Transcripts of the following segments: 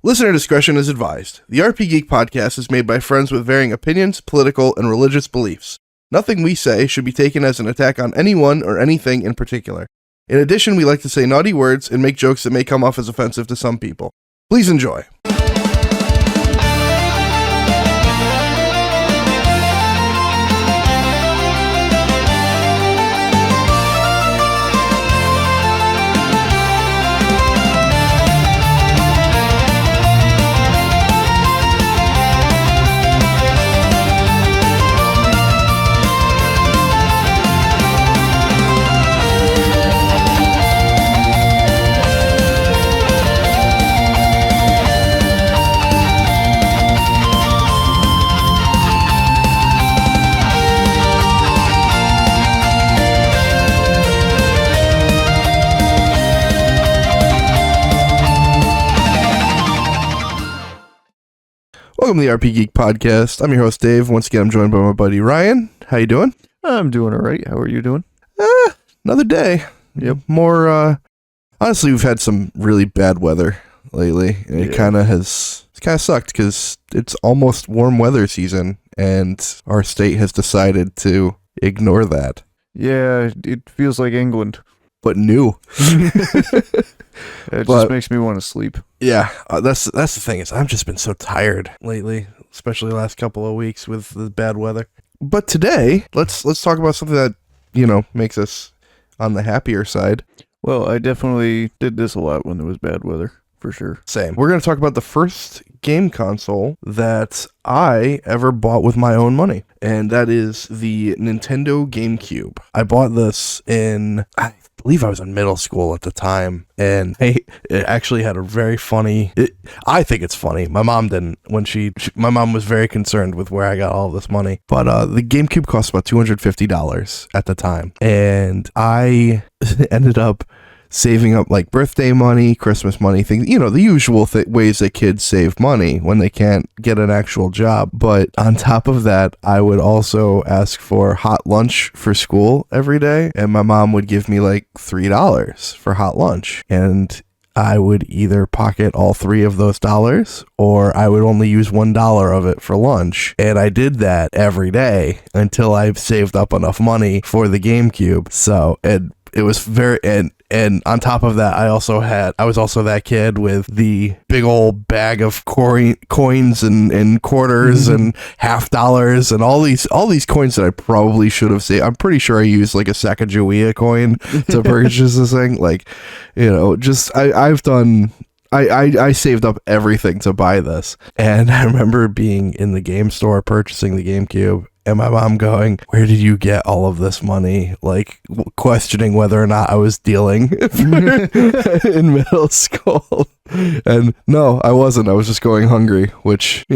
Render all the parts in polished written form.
Listener discretion is advised. The RPGeek Podcast is made by friends with varying opinions, political, and religious beliefs. Nothing we say should be taken as an attack on anyone or anything in particular. In addition, we like to say naughty words and make jokes that may come off as offensive to some people. Please enjoy. Welcome to the RPGeek Podcast. I'm your host, Dave. Once again, I'm joined by my buddy, Ryan. How you doing? I'm doing all right. How are you doing? Another day. Yep. Honestly, we've had some really bad weather lately. And it kind of sucked because it's almost warm weather season, and our state has decided to ignore that. Yeah, it feels like England. But new. It just makes me want to sleep. Yeah, that's the thing is I've just been so tired lately, especially the last couple of weeks with the bad weather. But today, let's talk about something that, makes us on the happier side. Well, I definitely did this a lot when there was bad weather, for sure. Same. We're going to talk about the first game console that I ever bought with my own money, and that is the Nintendo GameCube. I bought this I believe I was in middle school at the time, and it actually had a very funny, I think it's funny. My mom didn't, my mom was very concerned with where I got all this money, but the GameCube cost about $250 at the time, and I ended up saving up like birthday money, Christmas money, things, the usual ways that kids save money when they can't get an actual job. But on top of that, I would also ask for hot lunch for school every day, and my mom would give me like $3 for hot lunch, and I would either pocket all $3 of those dollars, or I would only use $1 of it for lunch. And I did that every day until I've saved up enough money for the GameCube. So it was very, and on top of that, I was also that kid with the big old bag of coins and quarters and $50 and all these coins that I probably should have saved. I'm pretty sure I used like a Sacagawea coin to purchase this thing. Like, I saved up everything to buy this. And I remember being in the game store purchasing the GameCube, and my mom going, "Where did you get all of this money?" Like questioning whether or not I was dealing in middle school. And no, I wasn't. I was just going hungry, which,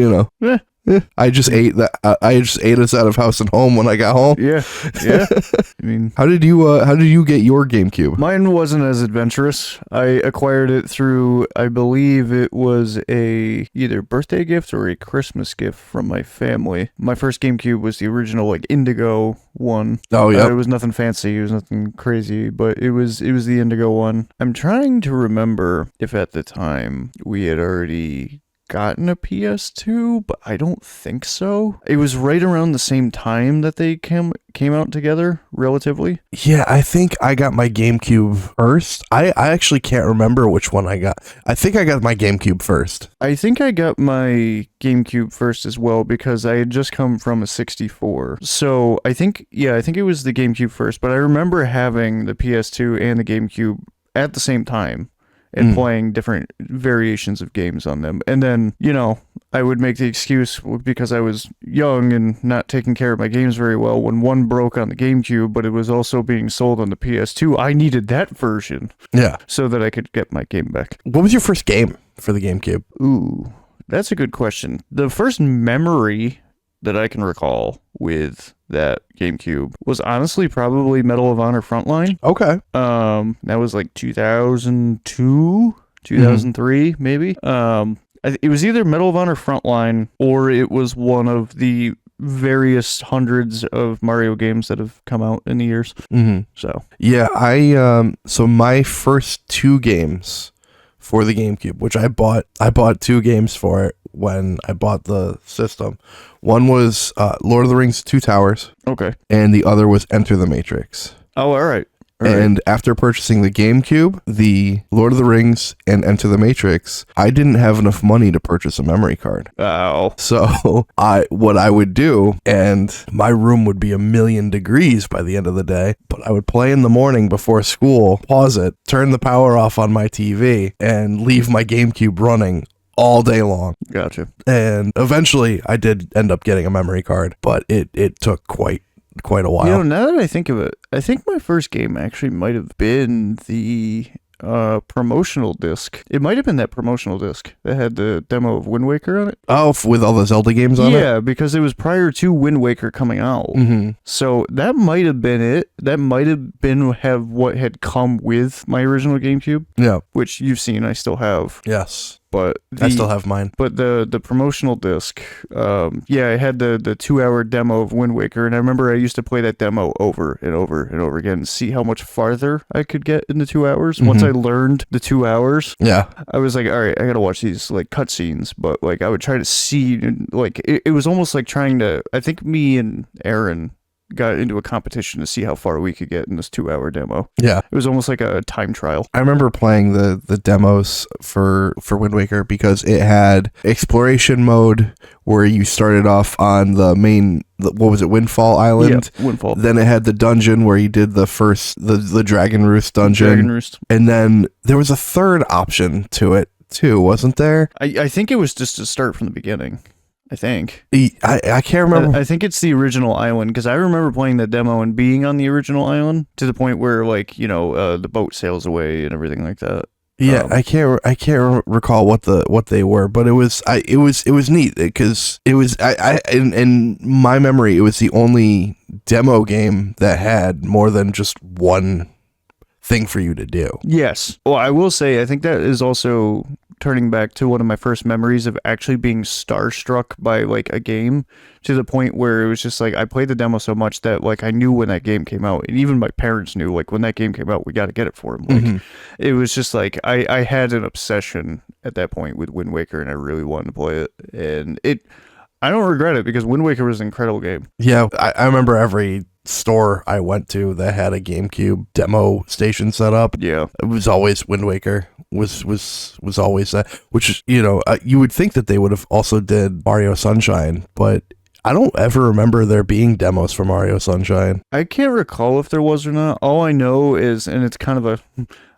I just ate that. I just ate us out of house and home when I got home. Yeah. I mean, how did you get your GameCube? Mine wasn't as adventurous. I acquired it through, I believe it was a either birthday gift or a Christmas gift from my family. My first GameCube was the original like Indigo one. Oh yeah. It was nothing fancy. It was nothing crazy, but it was the Indigo one. I'm trying to remember if at the time we had already gotten a PS2, but I don't think so. It was right around the same time that they came out together, relatively. Yeah, I think I got my GameCube first. I actually can't remember which one I got. I think I got my GameCube first. I think I got my GameCube first as well, because I had just come from a 64. So I think it was the GameCube first, but I remember having the PS2 and the GameCube at the same time and playing different variations of games on them. And then, I would make the excuse because I was young and not taking care of my games very well. When one broke on the GameCube, but it was also being sold on the PS2, I needed that version. Yeah. So that I could get my game back. What was your first game for the GameCube? Ooh, that's a good question. The first memory that I can recall with that GameCube was honestly probably Medal of Honor Frontline. Okay. That was like 2002, 2003, maybe. It was either Medal of Honor Frontline or it was one of the various hundreds of Mario games that have come out in the years. Mm-hmm. So yeah, so my first two games for the GameCube, which I bought 2 games for it when I bought the system. One was Lord of the Rings Two Towers, Okay. and the other was Enter the Matrix. Oh, all right. And after purchasing the GameCube, the Lord of the Rings, and Enter the Matrix, I didn't have enough money to purchase a memory card. Oh. So what I would do, and my room would be 1,000,000 degrees by the end of the day, but I would play in the morning before school, pause it, turn the power off on my TV, and leave my GameCube running all day long. Gotcha. And eventually I did end up getting a memory card, but it took quite a while. You know, now that I think of it, I think my first game actually might have been the promotional disc. It might have been that promotional disc that had the demo of Wind Waker on it. Oh, with all the Zelda games on it? Yeah, because it was prior to Wind Waker coming out. Mm-hmm. So that might have been it. That might have been what had come with my original GameCube. Yeah. Which you've seen, I still have. Yes. But I still have mine. But the promotional disc, it had the 2-hour demo of Wind Waker, and I remember I used to play that demo over and over and over again to see how much farther I could get in the 2 hours. Once I learned the 2 hours, I was like, all right, I gotta watch these like cutscenes. But like I would try to see, like it was almost like trying to. I think me and Aaron got into a competition to see how far we could get in this 2-hour demo. Yeah. It was almost like a time trial. I remember playing the demos for Wind Waker because it had exploration mode where you started off on the main, what was it, Windfall Island? Yeah, Windfall. Then it had the dungeon where you did the first, the Dragon Roost dungeon. Dragon Roost. And then there was a third option to it too, wasn't there? I think it was just to start from the beginning. I think. I can't remember. I think it's the original island, because I remember playing the demo and being on the original island to the point where, like, you know, the boat sails away and everything like that. Yeah, I can't recall what they were, but it was neat because it was in my memory it was the only demo game that had more than just one thing for you to do. Yes. Well, I will say I think that is also turning back to one of my first memories of actually being starstruck by like a game, to the point where it was just like I played the demo so much that like I knew when that game came out, and even my parents knew like when that game came out we got to get it for them. Like it was just like I had an obsession at that point with Wind Waker, and I really wanted to play it, and I don't regret it because Wind Waker was an incredible game. Yeah, I remember every store I went to that had a GameCube demo station set up. Yeah, it was always Wind Waker. Was always that, which, you know, you would think that they would have also did Mario Sunshine, but I don't ever remember there being demos for Mario Sunshine. I can't recall if there was or not. All I know is, and it's kind of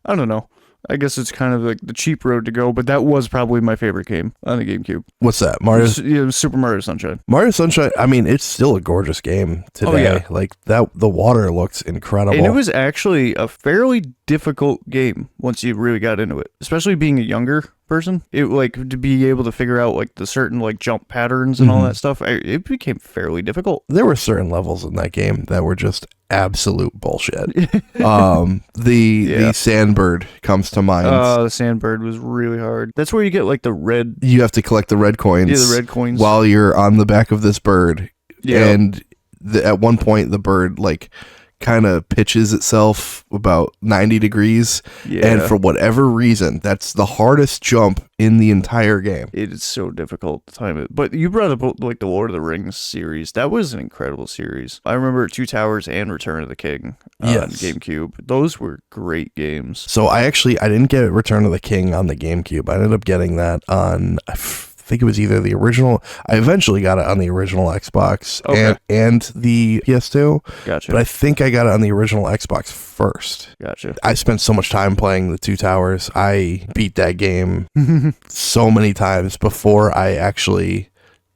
I don't know, I guess it's kind of like the cheap road to go, but that was probably my favorite game on the GameCube. What's that? Super Mario Sunshine. Mario Sunshine, I mean, it's still a gorgeous game today. Oh, yeah. Like that, the water looks incredible. And it was actually a fairly difficult game once you really got into it, especially being a younger person. It like to be able to figure out like the certain like jump patterns and all that stuff. It became fairly difficult. There were certain levels in that game that were just absolute bullshit. The Sandbird comes to mind. The Sandbird was really hard. That's where you get like the red. You have to collect the red coins. Yeah, the red coins while you're on the back of this bird. Yeah. And at one point the bird like kind of pitches itself about 90 degrees. Yeah. And for whatever reason, that's the hardest jump in the entire game. It is so difficult to time it. But you brought up like the Lord of the Rings series. That was an incredible series. I remember Two Towers and Return of the King on GameCube. Those were great games. So I didn't get Return of the King on the GameCube. I ended up getting that on, I think it was either the original. I eventually got it on the original Xbox and the PS2. Gotcha. But I think I got it on the original Xbox first. Gotcha. I spent so much time playing the Two Towers. I beat that game so many times before I actually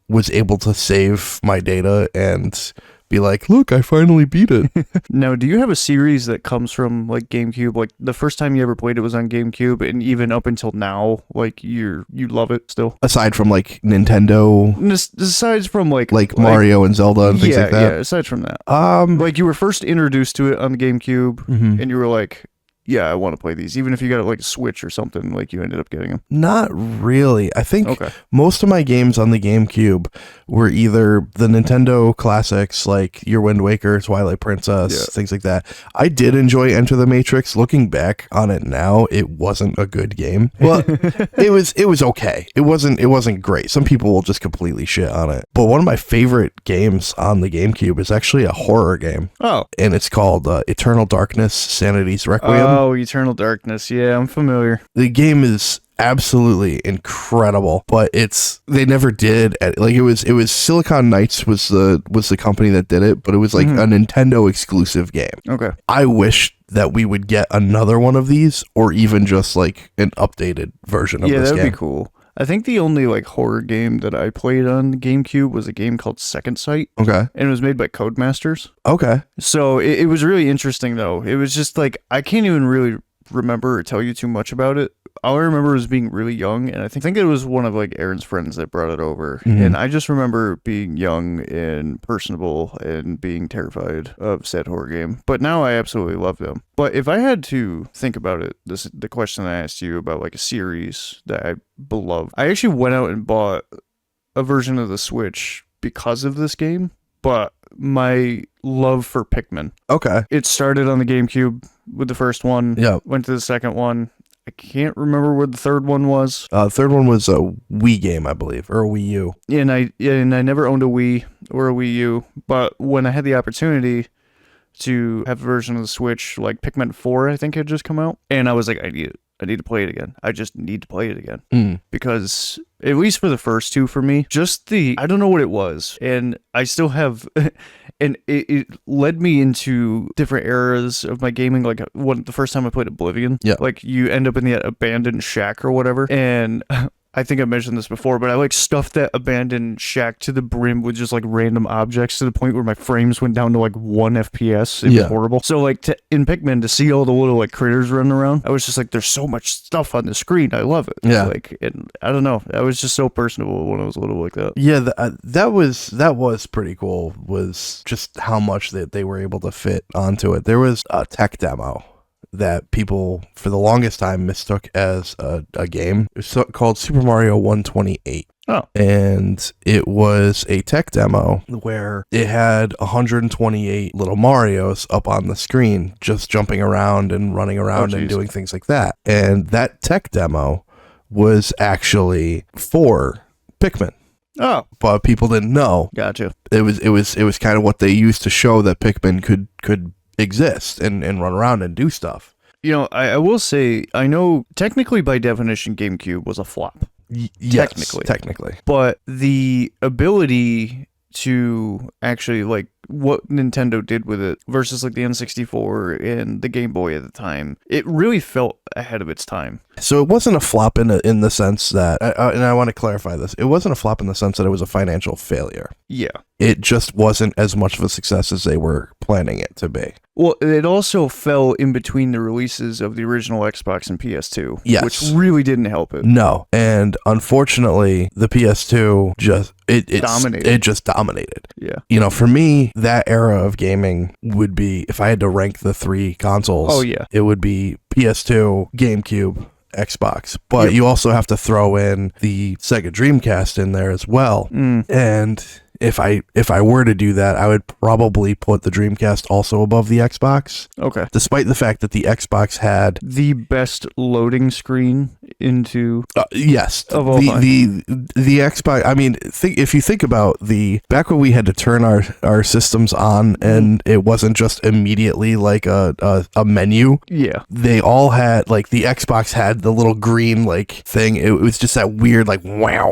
was able to save my data and be like, look, I finally beat it. Now, do you have a series that comes from like GameCube? Like the first time you ever played it was on GameCube, and even up until now, like you love it still? Aside from like Nintendo, aside from like Mario and Zelda and things like that. Yeah, aside from that, like you were first introduced to it on the GameCube, and you were like, yeah, I want to play these. Even if you got like a Switch or something, like you ended up getting them. Not really. I think most of my games on the GameCube were either the Nintendo classics like Your Wind Waker, Twilight Princess, things like that. I did enjoy Enter the Matrix. Looking back on it now, it wasn't a good game. Well, it was okay. It wasn't great. Some people will just completely shit on it. But one of my favorite games on the GameCube is actually a horror game. Oh. And it's called Eternal Darkness: Sanity's Requiem. Oh, Eternal Darkness. Yeah, I'm familiar. The game is absolutely incredible, but they never did like it was Silicon Knights was the company that did it, but it was like a Nintendo exclusive game. Okay. I wish that we would get another one of these, or even just like an updated version of this game. Yeah, that'd be cool. I think the only like horror game that I played on the GameCube was a game called Second Sight. Okay. And it was made by Codemasters. Okay. So it was really interesting though. It was just like, I can't even really remember or tell you too much about it. All I remember was being really young, and I think it was one of like Aaron's friends that brought it over. And I just remember being young and personable and being terrified of said horror game. But now I absolutely love them. But if I had to think about it, the question I asked you about like a series that I beloved, I actually went out and bought a version of the Switch because of this game. But my love for Pikmin. Okay. It started on the GameCube with the first one. Yeah. Went to the second one. I can't remember what the third one was. The third one was a Wii game, I believe, or a Wii U. And I never owned a Wii or a Wii U, but when I had the opportunity to have a version of the Switch, like Pikmin 4, I think had just come out, and I was like, I need to play it again. I just need to play it again. Because, at least for the first two for me, I don't know what it was. And I still have, and it led me into different eras of my gaming. Like the first time I played Oblivion, like you end up in the abandoned shack or whatever. And I think I mentioned this before, but I like stuffed that abandoned shack to the brim with just like random objects to the point where my frames went down to like 1 FPS. It was horrible. So like in Pikmin, to see all the little like critters running around, I was just like, there's so much stuff on the screen. I love it. Yeah. Like, and I don't know. I was just so personable when I was little like that. Yeah, that was pretty cool. Was just how much that they were able to fit onto it. There was a tech demo that people for the longest time mistook as a game. It was called Super Mario 128. Oh. And it was a tech demo where it had 128 little Marios up on the screen, just jumping around and running around and doing things like that. And that tech demo was actually for Pikmin. Oh. But people didn't know. Gotcha. It was kind of what they used to show that Pikmin could exist and run around and do stuff. You know, I will say, I know technically by definition GameCube was a flop. Yes, technically. But the ability to actually like what Nintendo did with it versus like the N64 and the Game Boy at the time, it really felt ahead of its time. So it wasn't a flop in the sense that, and I want to clarify this, it wasn't a flop in the sense that it was a financial failure. Yeah. It just wasn't as much of a success as they were planning it to be. Well, it also fell in between the releases of the original Xbox and PS2, yes, which really didn't help it. No, and unfortunately, the PS2 just dominated. It just dominated. Yeah. You know, for me, that era of gaming would be, if I had to rank the three consoles, oh yeah, it would be PS2, GameCube, Xbox. But you also have to throw in the Sega Dreamcast in there as well. And if I were to do that, I would probably put the Dreamcast also above the Xbox. Okay. Despite the fact that the Xbox had the best loading screen into yes, of all time. The Xbox. I mean, if you think about back when we had to turn our systems on and it wasn't just immediately like a menu. Yeah. They all had, like, the Xbox had the little green like thing. It was just that weird like wow.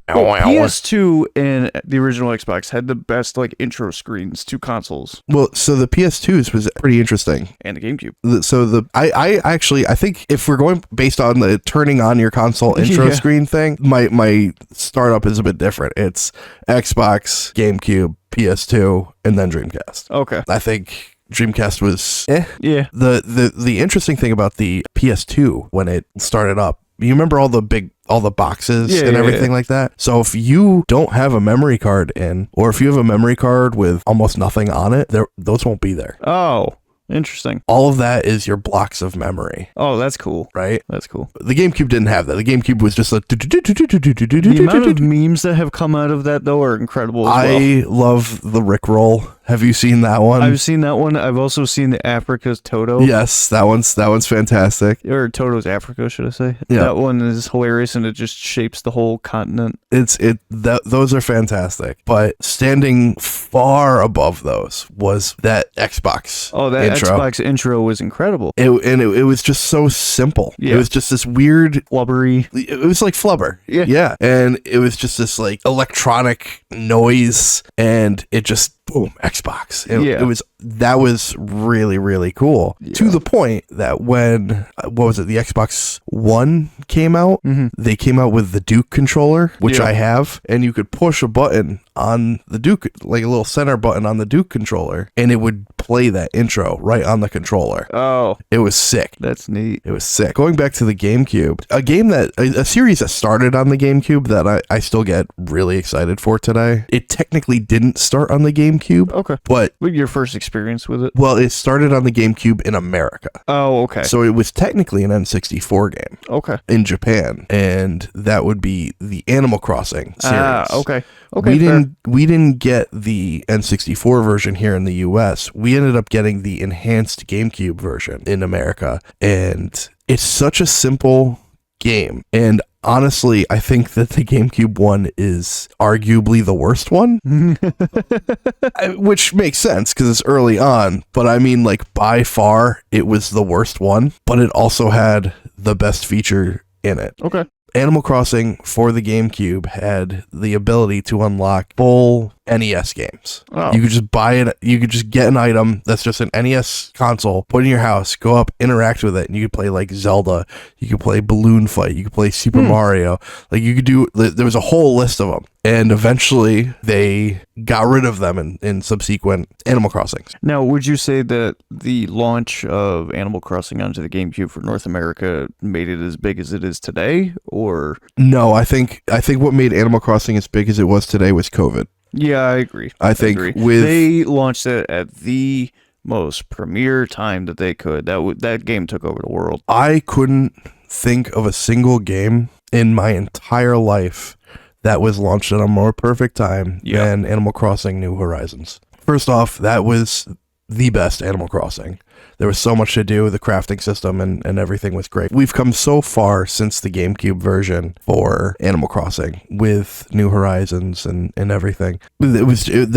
Well, PS2 and the original Xbox had the best like intro screens to consoles. Well, so the PS2s was pretty interesting, and the GameCube. So I think if we're going based on the turning on your console intro screen thing, my startup is a bit different. It's Xbox, GameCube, PS2, and then Dreamcast. Okay, I think Dreamcast was yeah. The interesting thing about the PS2 when it started up, you remember all the boxes and everything like that? So if you don't have a memory card in, or if you have a memory card with almost nothing on it, those won't be there. Oh, Interesting. All of that is your blocks of memory. Oh, that's cool. Right? That's cool. The GameCube didn't have that. The GameCube was just like... The amount of memes that have come out of that, though, are incredible as well. I love the Rickroll. Have you seen that one? I've seen that one. I've also seen the Africa's Toto. Yes, that one's fantastic. Or Toto's Africa, should I say? Yeah. That one is hilarious, and it just shapes the whole continent. Those are fantastic. But standing far above those was that Xbox. Oh, that intro. Xbox intro was incredible. It was just so simple. Yeah. It was just this weird... Flubbery. It was like Flubber. Yeah. Yeah. And it was just this like electronic noise, and it just... boom, Xbox. That was really, really cool. Yeah. To the point that when, the Xbox One came out, they came out with the Duke controller, which I have, and you could push a button on the Duke, like a little center button on the Duke controller, and it would play that intro right on the controller. Oh. It was sick. That's neat. It was sick. Going back to the GameCube, a series that started on the GameCube that I still get really excited for today. It technically didn't start on the GameCube. Okay. But your first experience with it? Well, it started on the GameCube in America. Oh, okay. So it was technically an N64 game. Okay. In Japan, and that would be the Animal Crossing series. Ah, okay. Okay. We didn't get the N64 version here in the US. We ended up getting the enhanced GameCube version in America, and it's such a simple game. And honestly, I think that the GameCube one is arguably the worst one, which makes sense because it's early on. But I mean, like, by far, it was the worst one, but it also had the best feature in it. Okay. Animal Crossing for the GameCube had the ability to unlock full NES games. Oh. You could just buy it. You could just get an item that's just an NES console, put it in your house, go up, interact with it, and you could play like Zelda. You could play Balloon Fight. You could play Super Mario. Like you could do. There was a whole list of them, and eventually they got rid of them in subsequent Animal Crossings. Now, would you say that the launch of Animal Crossing onto the GameCube for North America made it as big as it is today, or no? I think what made Animal Crossing as big as it was today was COVID. Yeah, I agree. I think they launched it at the most premier time that they could. That game took over the world. I couldn't think of a single game in my entire life that was launched at a more perfect time than Animal Crossing New Horizons. First off, that was the best Animal Crossing. There was so much to do. The crafting system and everything was great. We've come so far since the GameCube version for Animal Crossing with New Horizons and everything. That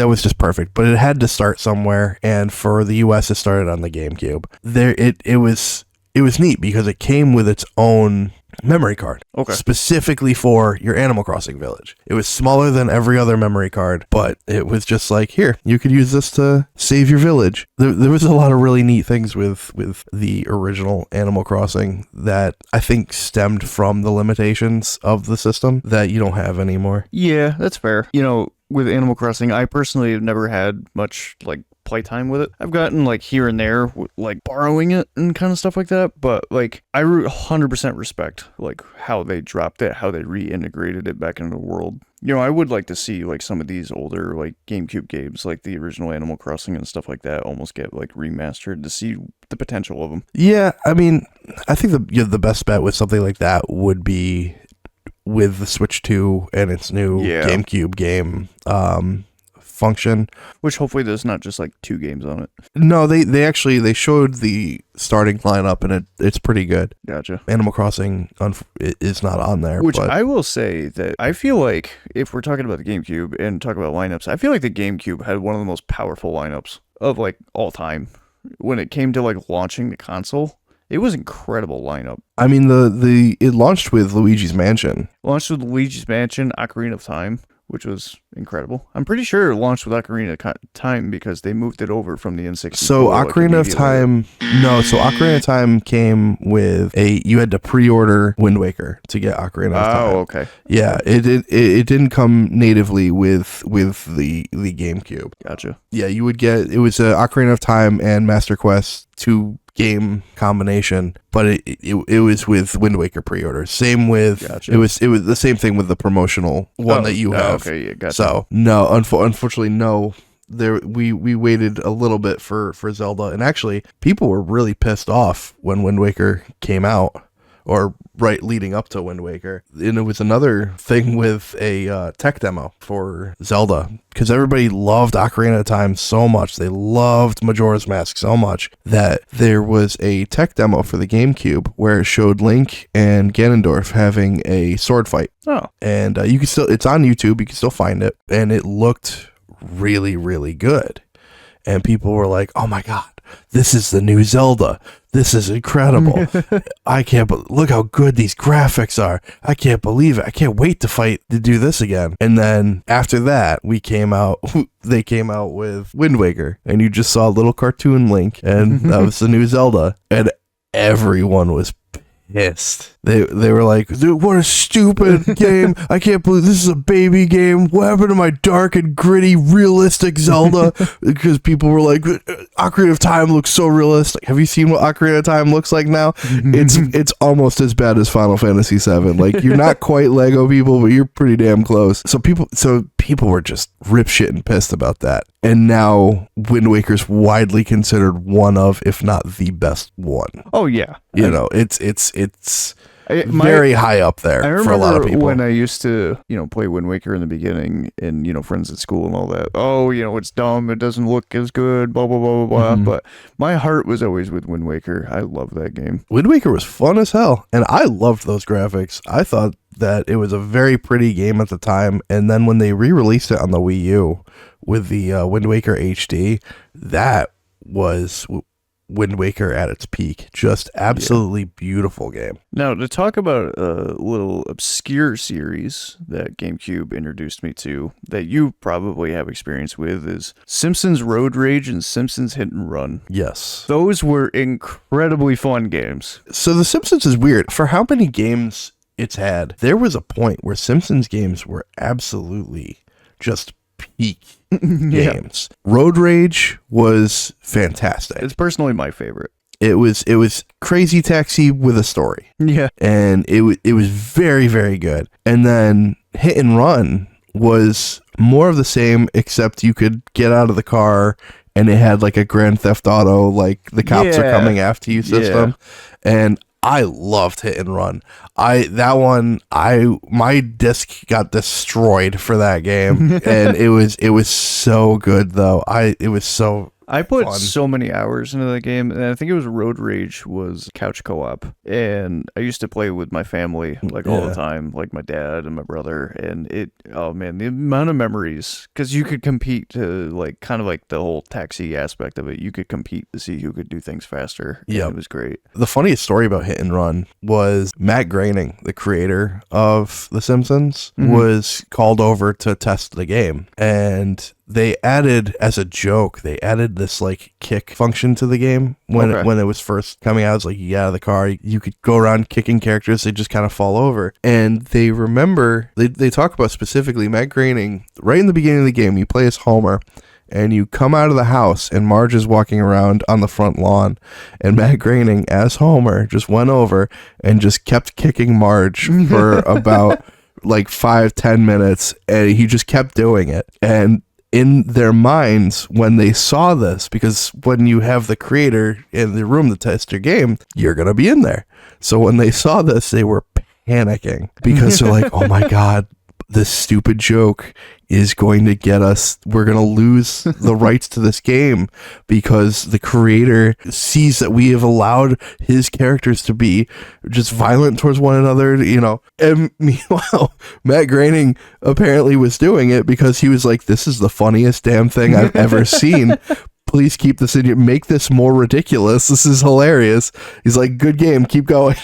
was just perfect. But it had to start somewhere, and for the US, it started on the GameCube. It was neat because it came with its own memory card, specifically for your Animal Crossing village. It was smaller than every other memory card, but it was just like, here, you could use this to save your village. There was a lot of really neat things with the original Animal Crossing that I think stemmed from the limitations of the system that you don't have anymore. Yeah, that's fair. You know, with Animal Crossing, I personally have never had much like playtime with it. I've gotten like here and there, like borrowing it and kind of stuff like that, but like I 100% respect like how they dropped it, how they reintegrated it back into the world. You know, I would like to see like some of these older like GameCube games, like the original Animal Crossing and stuff like that, almost get like remastered to see the potential of them. Yeah, I mean, I think the best bet with something like that would be with the Switch 2 and its new GameCube game function, which hopefully there's not just like 2 games on it. No, they showed the starting lineup, and it's pretty good. Gotcha. Animal Crossing is not on there, which I will say that I feel like if we're talking about the GameCube and talk about lineups, I feel like the GameCube had one of the most powerful lineups of like all time when it came to like launching the console. It was incredible lineup. I mean, it launched with Luigi's Mansion. Ocarina of Time, which was incredible. I'm pretty sure it launched with Ocarina of Time because they moved it over from the N64. So Ocarina of Time came with you had to pre-order Wind Waker to get Ocarina of Time. Oh, okay. Yeah, it didn't come natively with the GameCube. Gotcha. Yeah, you would get, it was Ocarina of Time and Master Quest 2 game combination, but it was with Wind Waker pre-order. Same with it was the same thing with the promotional one that you have. Okay, yeah, gotcha. So no, unfortunately, no we waited a little bit for Zelda, and actually people were really pissed off when Wind Waker came out, or right leading up to Wind Waker. And it was another thing with a tech demo for Zelda, because everybody loved Ocarina of Time so much. They loved Majora's Mask so much that there was a tech demo for the GameCube where it showed Link and Ganondorf having a sword fight. Oh. And you can still, it's on YouTube, you can still find it, and it looked really, really good. And people were like, oh my God, this is the new Zelda. This is incredible. Look how good these graphics are. I can't believe it. I can't wait to do this again. And then after that, they came out with Wind Waker, and you just saw a little cartoon Link, and that was the new Zelda. And everyone was pissed. They were like, dude, what a stupid game. I can't believe this is a baby game. What happened to my dark and gritty realistic Zelda? Because people were like, Ocarina of Time looks so realistic. Have you seen what Ocarina of Time looks like now? It's almost as bad as Final Fantasy VII. Like, you're not quite Lego people, but you're pretty damn close. So people were just ripshitting pissed about that. And now Wind Waker's widely considered one of, if not the best one. Oh yeah. It's very high up there for a lot of people. When I used to, play Wind Waker in the beginning, and friends at school and all that. Oh, it's dumb. It doesn't look as good. Blah blah blah blah blah. But my heart was always with Wind Waker. I love that game. Wind Waker was fun as hell, and I loved those graphics. I thought that it was a very pretty game at the time, and then when they re-released it on the Wii U with the Wind Waker HD, that was Wind Waker at its peak. Just absolutely beautiful game. Now, to talk about a little obscure series that GameCube introduced me to that you probably have experience with is Simpsons Road Rage and Simpsons Hit and Run. Yes. Those were incredibly fun games. So The Simpsons is weird. For how many games it's had, there was a point where Simpsons games were absolutely just peak games. Road Rage was fantastic. It's personally my favorite. It was Crazy Taxi with a story. Yeah. And it was very, very good. And then Hit and Run was more of the same, except you could get out of the car and it had like a Grand Theft Auto, like the cops are coming after you system. Yeah. And I loved Hit and Run. My disc got destroyed for that game, and it was so good though. I put fun. So many hours into that game, and I think it was Road Rage was couch co-op, and I used to play with my family all the time, like my dad and my brother, and the amount of memories, because you could compete to kind of the whole taxi aspect of it. You could compete to see who could do things faster. Yeah, it was great. The funniest story about Hit and Run was Matt Groening, the creator of The Simpsons, was called over to test the game, and they added, as a joke, this kick function to the game when it was first coming out. It was like, you get out of the car, you could go around kicking characters, they just kind of fall over. And they talk about specifically Matt Groening, right in the beginning of the game, you play as Homer, and you come out of the house, and Marge is walking around on the front lawn, and Matt Groening, as Homer, just went over and just kept kicking Marge for about 5-10 minutes, and he just kept doing it. And in their minds, when they saw this, because when you have the creator in the room to test your game, you're going to be in there. So when they saw this, they were panicking because they're like, oh my God, this stupid joke is going to get us. We're going to lose the rights to this game because the creator sees that we have allowed his characters to be just violent towards one another, And meanwhile, Matt Groening apparently was doing it because he was like, this is the funniest damn thing I've ever seen. Please keep this in. Make this more ridiculous. This is hilarious. He's like, good game. Keep going.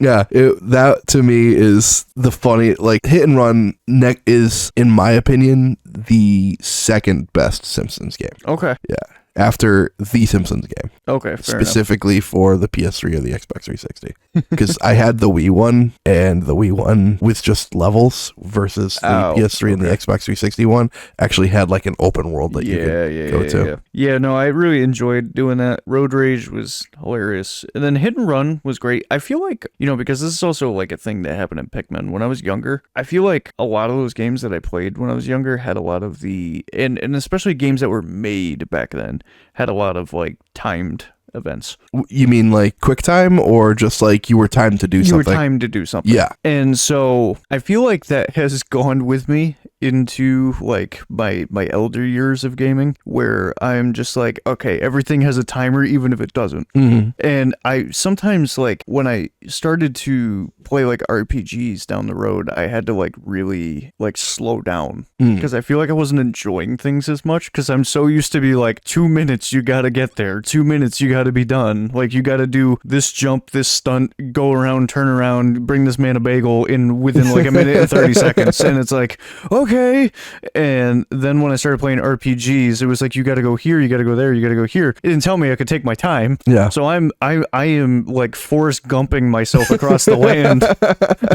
Yeah, that to me is the funny. Hit and Run is, in my opinion, the second best Simpsons game. Okay. Yeah. after the Simpsons game. Okay, fair specifically for the PS3 or the Xbox 360. Because I had the Wii one, and the Wii one with just levels versus the PS3 and the Xbox 360 one actually had like an open world that you could go to. Yeah, no, I really enjoyed doing that. Road Rage was hilarious. And then Hit and Run was great. I feel like, because this is also like a thing that happened in Pikmin. When I was younger, I feel like a lot of those games that I played when I was younger had a lot of and especially games that were made back then, had a lot of like timed events. You mean like quick time, or just like you were timed to do something? You were timed to do something. Yeah. And so I feel like that has gone with me into like my elder years of gaming, where I'm just like, okay, everything has a timer even if it doesn't. Mm-hmm. And I sometimes, like, when I started to play like RPGs down the road, I had to like really like slow down because I feel like I wasn't enjoying things as much, because I'm so used to be like 2 minutes you gotta get there, 2 minutes you gotta be done, like you gotta do this jump, this stunt, go around, turn around, bring this man a bagel within like a minute and 30 seconds, and it's like, okay. And then when I started playing RPGs, it was like, you gotta go here, you gotta go there, you gotta go here. It didn't tell me I could take my time. Yeah. So I am like Forrest Gumping myself across the land,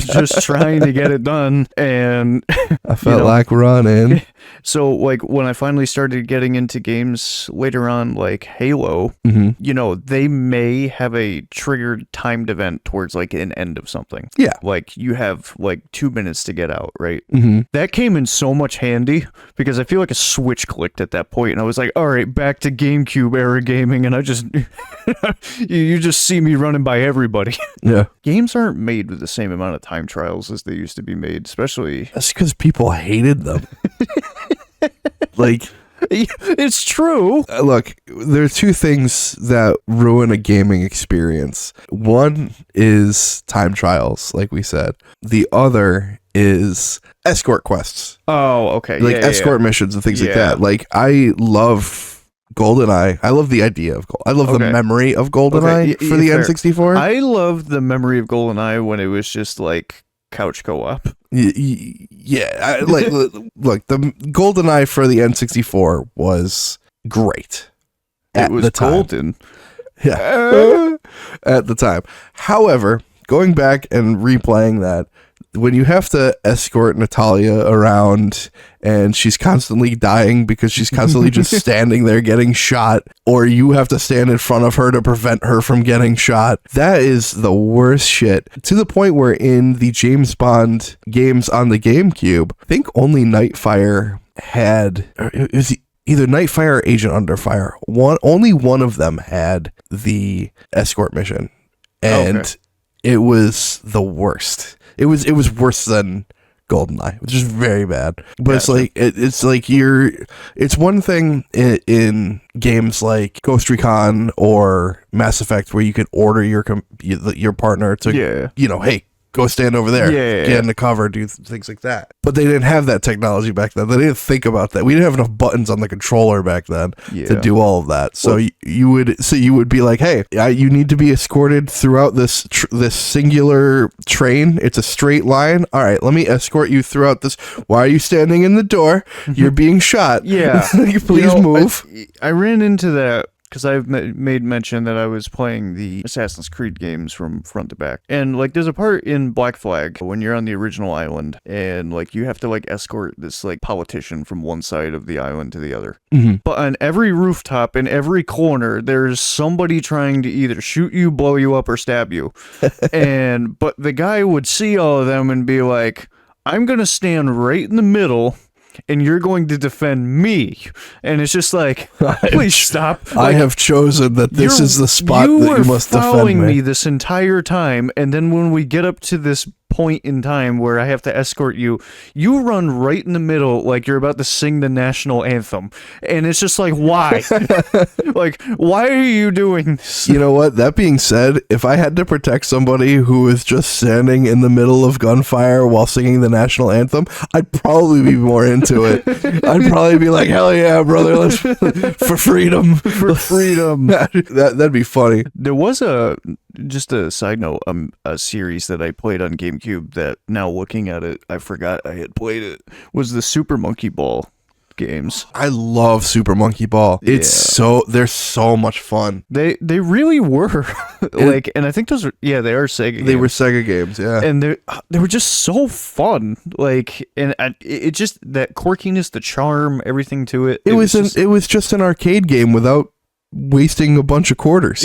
just trying to get it done. And I felt like running. So like when I finally started getting into games later on, like Halo, they may have a triggered timed event towards like an end of something. Yeah. Like you have like 2 minutes to get out, right? Mm-hmm. That came in so much handy because I feel like a switch clicked at that point, and I was like, all right, back to GameCube era gaming, and I just you just see me running by everybody. Yeah. Games aren't made with the same amount of time trials as they used to be made, especially... That's because people hated them. Like... It's true. Look, there are two things that ruin a gaming experience. One is time trials, like we said. The other is escort quests. Oh, okay. Like escort missions and things like that. Like, I love GoldenEye. I love the idea of I love the memory of GoldenEye for the N64. I love the memory of GoldenEye when it was just like couch co-op. Yeah, look, the GoldenEye for the N64 was great. It was golden. Yeah, at the time. However, going back and replaying that, when you have to escort Natalia around and she's constantly dying because she's constantly just standing there getting shot, or you have to stand in front of her to prevent her from getting shot, that is the worst shit. To the point where in the James Bond games on the GameCube, I think only Nightfire had... It was either Nightfire or Agent Underfire. Only one of them had the escort mission. And it was the worst. It was worse than GoldenEye, which is very bad. But it's like it's one thing in games like Ghost Recon or Mass Effect where you could order your partner to hey, go stand over there, get in the cover, do things like that. But they didn't have that technology back then. They didn't think about that. We didn't have enough buttons on the controller back then to do all of that. So you would be like, hey, you need to be escorted throughout this singular train. It's a straight line. All right, let me escort you throughout this. Why are you standing in the door? You're being shot. Yeah. Please move. I ran into that because I've made mention that I was playing the Assassin's Creed games from front to back. And, like, there's a part in Black Flag when you're on the original island and, like, you have to, like, escort this, like, politician from one side of the island to the other. Mm-hmm. But on every rooftop, in every corner, there's somebody trying to either shoot you, blow you up, or stab you. But the guy would see all of them and be like, I'm going to stand right in the middle and you're going to defend me. And it's just like, please stop. Like, I have chosen that this is the spot that you must defend me. You were following me this entire time, and then when we get up to this point in time where I have to escort you, you run right in the middle like you're about to sing the national anthem. And it's just like, why? Like, why are you doing this? You know what? That being said, if I had to protect somebody who is just standing in the middle of gunfire while singing the national anthem, I'd probably be more into it. I'd probably be like, hell yeah, brother, let's for freedom. For freedom. That'd be funny. There was just a side note, a series that I played on GameCube that now looking at it, I forgot I had played it, was the Super Monkey Ball games. I love Super Monkey Ball. They're so much fun. They really were. And I think those are they are Sega games. They were Sega games, yeah. And they were just so fun. It just that quirkiness, the charm, everything to it. It was just an arcade game without wasting a bunch of quarters.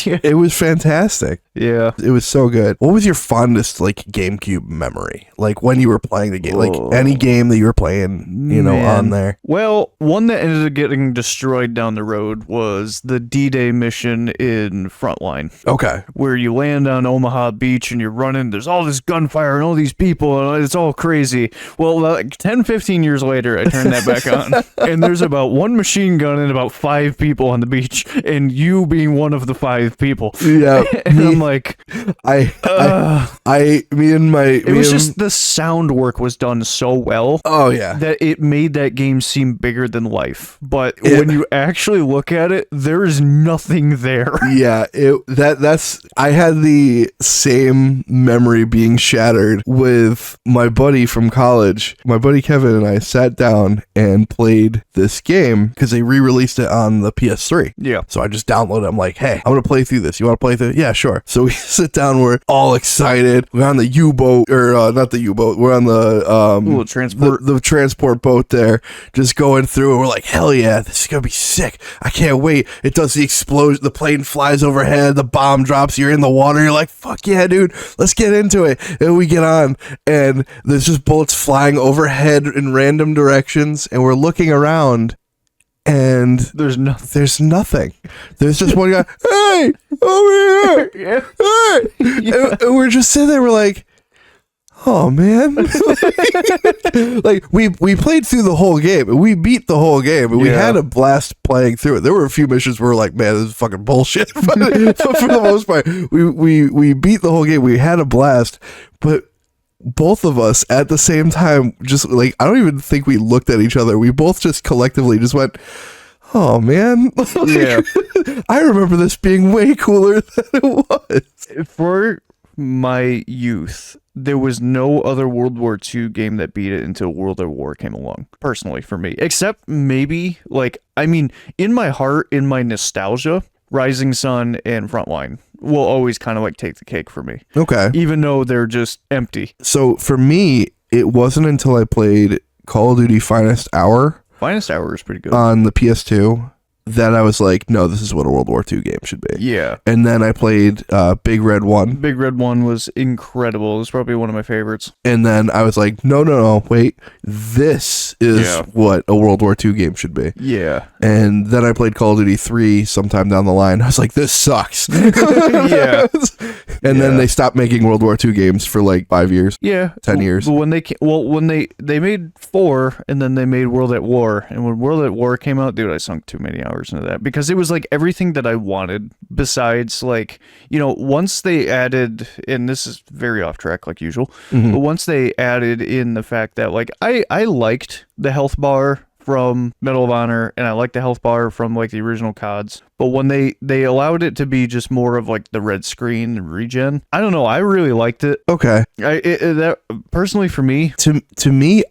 Yeah. It was fantastic. Yeah. It was so good. What was your fondest GameCube memory? When you were playing the game, any game that you were playing, on there. Well, one that ended up getting destroyed down the road was the D-Day mission in Frontline. Okay. Where you land on Omaha Beach and you're running, there's all this gunfire and all these people and it's all crazy. Well, 10, 15 years later, I turned that back on and there's about one machine gun and about 5 people on the beach. And you being one of the 5 people. Yeah. And I'm like, it was just the sound work was done so well. Oh yeah. That it made that game seem bigger than life. But when you actually look at it, there is nothing there. Yeah. I had the same memory being shattered with my buddy from college. My buddy Kevin and I sat down and played this game because they re-released it on the PS3. Yeah. So I just downloaded it. I'm like, hey, I'm going to play through this. You want to play through it? Yeah, sure. So we sit down. We're all excited. We're on the U-boat, or not the U-boat. We're on the transport. The transport boat there, just going through. And we're like, hell yeah, this is going to be sick. I can't wait. It does the explosion. The plane flies overhead. The bomb drops. You're in the water. You're like, fuck yeah, dude. Let's get into it. And we get on. And there's just bullets flying overhead in random directions. And we're looking around. And there's nothing. There's just one guy, hey, over here. Yeah. Hey. Yeah. And we're just sitting there, we're like, oh man. we played through the whole game and we beat the whole game and we had a blast playing through it. There were a few missions where we're like, man, this is fucking bullshit. But for the most part, we beat the whole game. We had a blast, but both of us at the same time, just I don't even think we looked at each other. We both just collectively just went, oh man. Yeah. I remember this being way cooler than it was. For my youth, there was no other World War II game that beat it until World at War came along, personally, for me. Except maybe, in my heart, in my nostalgia, Rising Sun and Frontline will always kind of take the cake for me. Okay. Even though they're just empty. So for me, it wasn't until I played Call of Duty Finest Hour. Finest Hour is pretty good. On the PS2 that I was like, no, this is what a World War II game should be. Yeah. And then I played Big Red 1. Big Red 1 was incredible. It was probably one of my favorites. And then I was like, no, wait. This is what a World War II game should be. Yeah. And then I played Call of Duty 3 sometime down the line. I was like, this sucks. Yeah. And then they stopped making World War II games for 5 years. Yeah. 10 years. But when they made 4 and then they made World at War. And when World at War came out, dude, I sunk too many hours into that because it was everything that I wanted besides once they added, and this is very off track like usual, but once they added in the fact that I liked the health bar from Medal of Honor and I liked the health bar from the original CODs, but when they allowed it to be just more of the red screen and regen, I don't know, I really liked it. Okay. That personally for me, to me,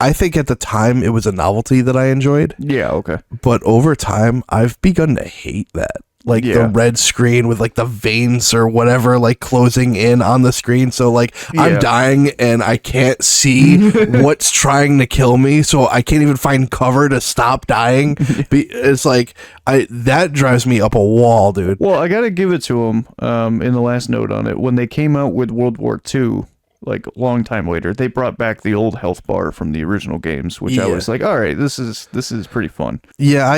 I think at the time it was a novelty that I enjoyed. Yeah, okay. But over time, I've begun to hate that. The red screen with the veins or whatever closing in on the screen. So I'm dying and I can't see what's trying to kill me. So I can't even find cover to stop dying. It's that drives me up a wall, dude. Well, I got to give it to them in the last note on it. When they came out with World War II, a long time later, they brought back the old health bar from the original games, which I was like, all right, this is pretty fun. Yeah,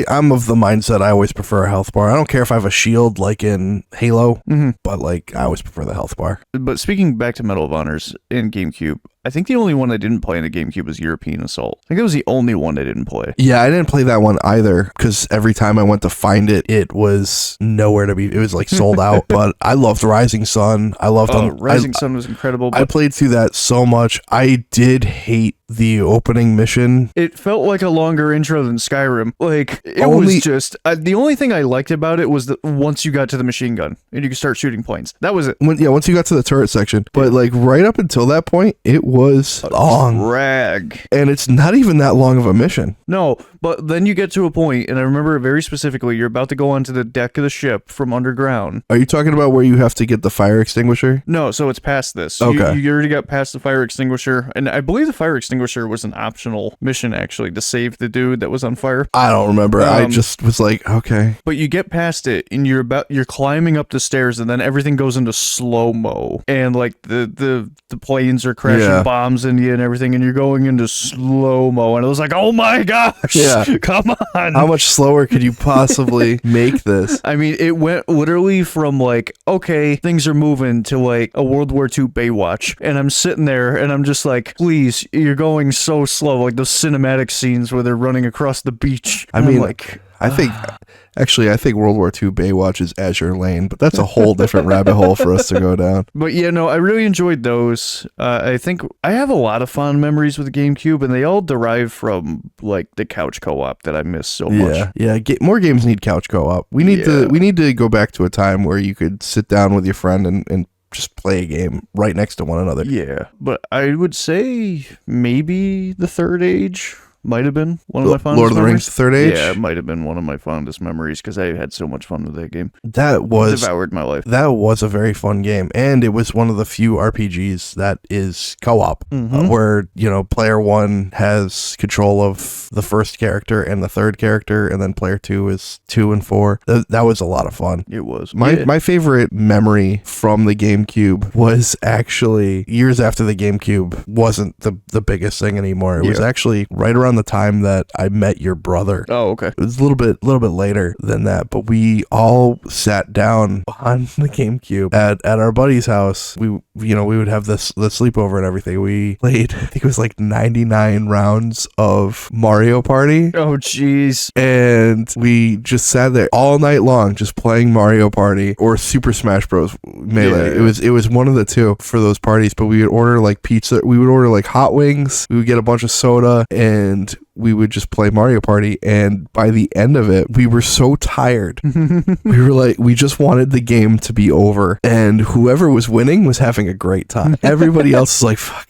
I'm of the mindset I always prefer a health bar. I don't care if I have a shield in Halo, but I always prefer the health bar. But speaking back to Medal of Honors in GameCube, I think the only one I didn't play in the GameCube was European Assault. I think it was the only one I didn't play. Yeah, I didn't play that one either because every time I went to find it, it was nowhere to be. It was sold out. But I loved Rising Sun. I loved Rising Sun was incredible. I played through that so much. I did hate the opening mission. It felt like a longer intro than Skyrim. Was just the only thing I liked about it was that once you got to the machine gun and you could start shooting planes. That was it. Once you got to the turret section. But right up until that point, it was long. Drag. And it's not even that long of a mission. No, but then you get to a point, and I remember it very specifically, you're about to go onto the deck of the ship from underground. Are you talking about where you have to get the fire extinguisher? No, so it's past this. Okay. You already got past the fire extinguisher, and I believe the fire extinguisher was an optional mission, actually, to save the dude that was on fire. I don't remember. I just was like, okay. But you get past it, and you're climbing up the stairs, and then everything goes into slow-mo, and like the planes are crashing bombs into you and everything, and you're going into slow-mo, and I was like, oh my gosh, come on. How much slower could you possibly make this? I mean, it went literally from like, okay, things are moving, to like a World War II Baywatch, and I'm sitting there, and I'm just like, please, you're going so slow, like those cinematic scenes where they're running across the beach. I mean, like, I think World War II Baywatch is Azure Lane, but that's a whole different rabbit hole for us to go down. But yeah, no, I really enjoyed those. I think I have a lot of fond memories with the GameCube, and they all derive from like the couch co-op that I miss so much. Yeah, more games need couch co-op. We need to go back to a time where you could sit down with your friend and just play a game right next to one another. Yeah, but I would say maybe the Third Age might have been one of my fondest Lord of the Rings Third Age? Yeah, it might have been one of my fondest memories because I had so much fun with that game. That was... devoured my life. That was a very fun game, and it was one of the few RPGs that is co-op, where, player one has control of the first character and the third character, and then player two is 2 and 4. That was a lot of fun. It was. My favorite memory from the GameCube was actually years after the GameCube wasn't the biggest thing anymore. It was actually right around the time that I met your brother. Oh, okay. It was a little bit later than that, but we all sat down on the GameCube at our buddy's house. We would have the sleepover and everything. We played, I think it was like 99 rounds of Mario Party. Oh, jeez. And we just sat there all night long just playing Mario Party or Super Smash Bros. Melee. Yeah. It was one of the two for those parties, but we would order like pizza. We would order like hot wings. We would get a bunch of soda, and we would just play Mario Party, and by the end of it, we were so tired. We were like, we just wanted the game to be over, and whoever was winning was having a great time. Everybody else is like, fuck,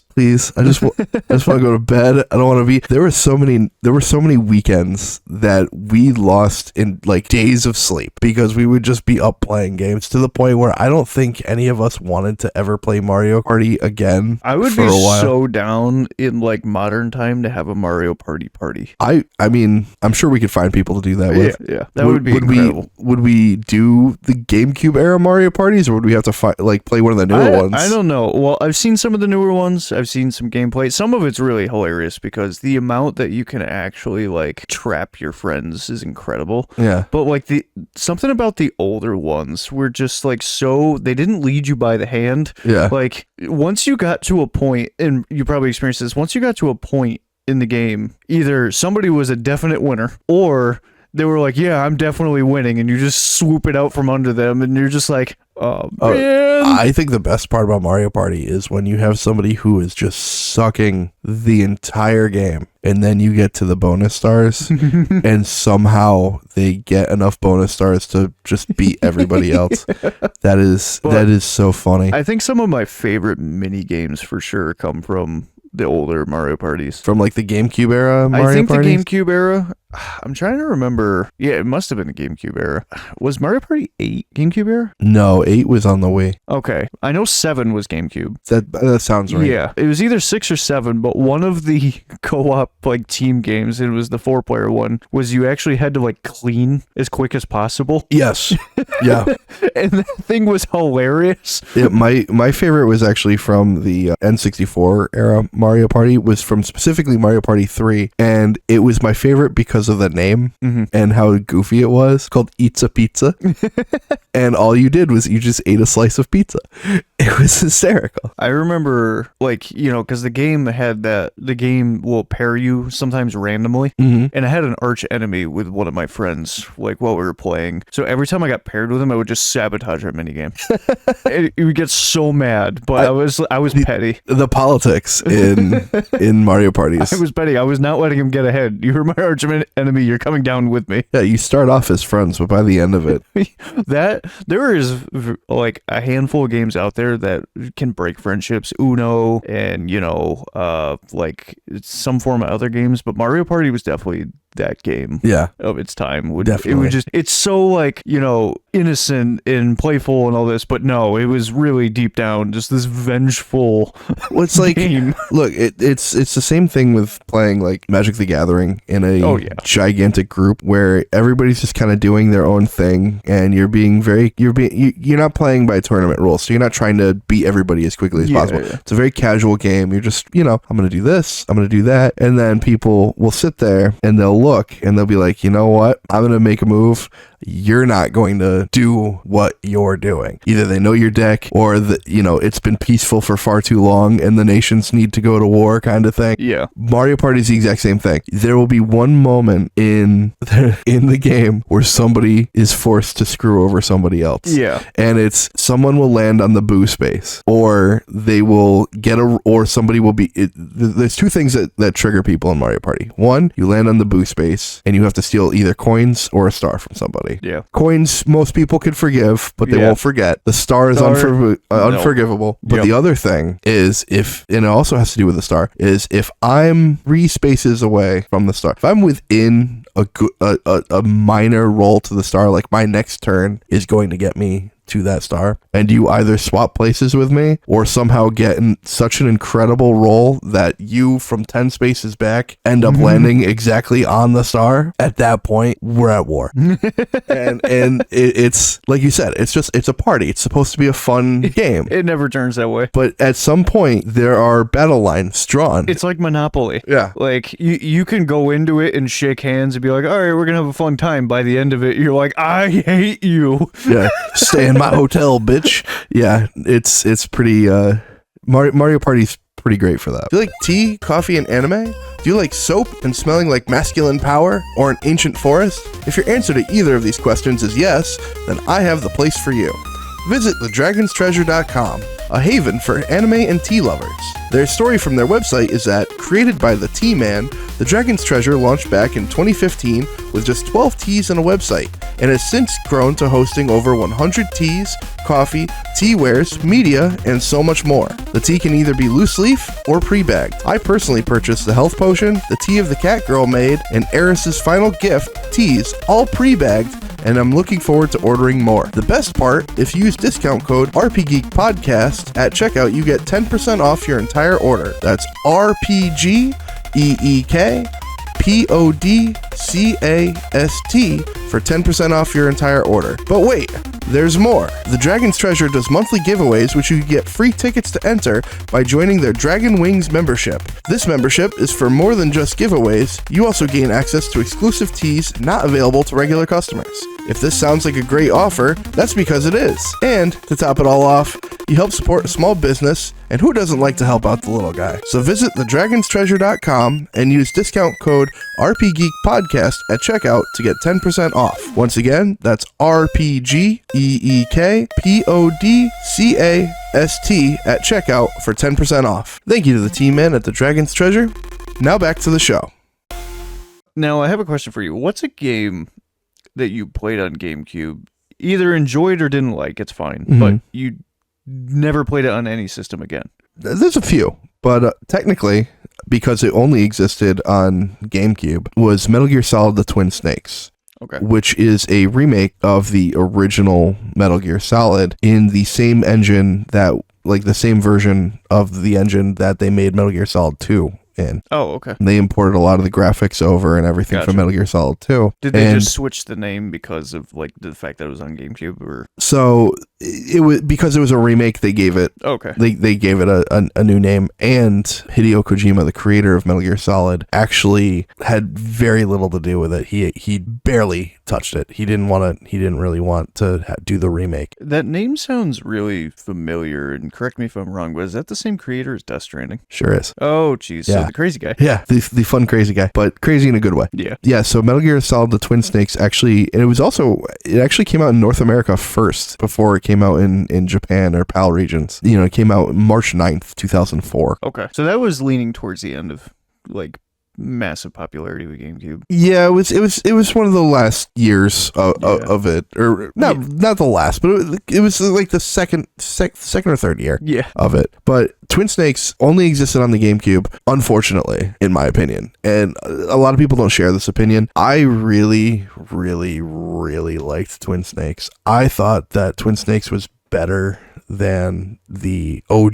please, I just want to go to bed. I don't want to be. There were so many weekends that we lost in like days of sleep because we would just be up playing games, to the point where I don't think any of us wanted to ever play Mario Party again. I would be so down in like modern time to have a Mario Party. I mean, I'm sure we could find people to do that with. Yeah. That would be incredible. Would we do the GameCube era Mario parties, or would we have to play one of the newer ones? I don't know. Well, I've seen some of the newer ones. I've seen some gameplay. Some of it's really hilarious because the amount that you can actually like trap your friends is incredible. Yeah. But like something about the older ones were just like they didn't lead you by the hand. Yeah. Like once you got to a point, and you probably experienced this, once you got to a point in the game, either somebody was a definite winner or they were like, yeah, I'm definitely winning, and you just swoop it out from under them, and you're just like, oh, man. I think the best part about Mario Party is when you have somebody who is just sucking the entire game, and then you get to the bonus stars, and somehow they get enough bonus stars to just beat everybody else. That is so funny. I think some of my favorite mini games for sure come from the older Mario parties. From like the GameCube era Mario I think parties? the GameCube era, I'm trying to rember. Yeah, it must have been the GameCube era. Was Mario Party 8 GameCube era? No, 8 was on the Wii. Okay. I know 7 was GameCube. That sounds right. Yeah. It was either 6 or 7, but one of the co-op like team games, it was the 4-player one, was you actually had to like clean as quick as possible. Yes. Yeah. And that thing was hilarious. Yeah, my favorite was actually from the N64 era Mario Party, was from specifically Mario Party 3, and it was my favorite because of the name and how goofy it was. It's called Eats a Pizza. And all you did was you just ate a slice of pizza. It was hysterical. I remember, like, because the game will pair you sometimes randomly, and I had an arch enemy with one of my friends, like, while we were playing. So every time I got paired paired with him, I would just sabotage our minigame. He would get so mad, but I was petty. The politics in Mario Parties. I was petty. I was not letting him get ahead. You were my arch enemy. You're coming down with me. Yeah, you start off as friends, but by the end of it, there is like a handful of games out there that can break friendships. Uno and like some form of other games, but Mario Party was definitely that game of its time. Definitely. It's so like, innocent and playful and all this, but no, it was really deep down just this vengeful it's like game. Look, it's the same thing with playing like Magic the Gathering in a gigantic group where everybody's just kind of doing their own thing, and you're not playing by tournament rules, so you're not trying to beat everybody as quickly as possible. It's a very casual game. You're just, I'm gonna do this, I'm gonna do that, and then people will sit there and they'll look and they'll be like, you know what, I'm gonna make a move. You're not going to do what you're doing. Either they know your deck, or it's been peaceful for far too long and the nations need to go to war, kind of thing. Yeah. Mario Party is the exact same thing. There will be one moment in the game where somebody is forced to screw over somebody else. Yeah. And it's someone will land on the boo space, or they will or somebody will be. There's two things that trigger people in Mario Party. One, you land on the boo space and you have to steal either coins or a star from somebody. Yeah. Coins, most people could forgive, but they won't forget. The star is unforgivable. But the other thing is, and it also has to do with the star, is if I'm 3 spaces away from the star, if I'm within a minor roll to the star, like my next turn is going to get me to that star, and you either swap places with me or somehow get in such an incredible roll that you from 10 spaces back end up landing exactly on the star, at that point we're at war. and it's like you said, it's a party. It's supposed to be a fun game. It never turns that way. But at some point there are battle lines drawn. It's like Monopoly. Yeah. Like you can go into it and shake hands and be like, all right, we're gonna have a fun time. By the end of it, you're like, I hate you. Yeah. Stay in my hotel, bitch. Yeah, it's pretty Mario Party's pretty great for that. Do you like tea, coffee, and anime? Do you like soap and smelling like masculine power, or an ancient forest? If your answer to either of these questions is yes, then I have the place for you. Visit thedragonstreasure.com, a haven for anime and tea lovers. Their story from their website is that, created by the Tea Man, The Dragon's Treasure launched back in 2015 with just 12 teas and a website, and has since grown to hosting over 100 teas, coffee, tea wares, media, and so much more. The tea can either be loose leaf or pre-bagged. I personally purchased the health potion, the tea of the cat girl made, and Eris's final gift, teas, all pre-bagged, and I'm looking forward to ordering more. The best part, if you use discount code RPGeek Podcast at checkout, you get 10% off your entire order. That's RPGeek Podcast for 10% off your entire order. But wait, there's more. The Dragon's Treasure does monthly giveaways, which you get free tickets to enter by joining their Dragon Wings membership. This membership is for more than just giveaways. You also gain access to exclusive teas not available to regular customers. If this sounds like a great offer, that's because it is. And to top it all off, you help support a small business, and who doesn't like to help out the little guy? So visit thedragonstreasure.com and use discount code RPGeek Podcast at checkout to get 10% off. Once again, that's RPGeek Podcast at checkout for 10% off. Thank you to the team man at The Dragon's Treasure. Now back to the show. Now, I have a question for you. What's a game that you played on GameCube, either enjoyed or didn't like? It's fine, but you never played it on any system again? There's a few, but technically, because it only existed on GameCube, was Metal Gear Solid: The Twin Snakes. Okay. Which is a remake of the original Metal Gear Solid in the same engine the same version of the engine that they made Metal Gear Solid 2 in. Oh, okay. They imported a lot of the graphics over and everything from Metal Gear Solid 2. Did they just switch the name because of the fact that it was on GameCube? Or? So it was because it was a remake. They gave it they gave it a new name, and Hideo Kojima, the creator of Metal Gear Solid, actually had very little to do with it. He barely touched it. He didn't really want to do the remake. That name sounds really familiar, and correct me if I'm wrong, but is that the same creator as Death Stranding? Sure is. Oh, jeez. Yeah. So the crazy guy. Yeah, the fun crazy guy, but crazy in a good way. Yeah. So Metal Gear Solid: The Twin Snakes actually came out in North America first before it came out in Japan or PAL regions. It came out March 9th, 2004. Okay. So that was leaning towards the end of like massive popularity with GameCube. Yeah, it was one of the last years of it, or not the last, but it was like the second or third year of it. But Twin Snakes only existed on the GameCube, unfortunately, in my opinion, and a lot of people don't share this opinion. I really, really, really liked Twin Snakes. I thought that Twin Snakes was better than the OG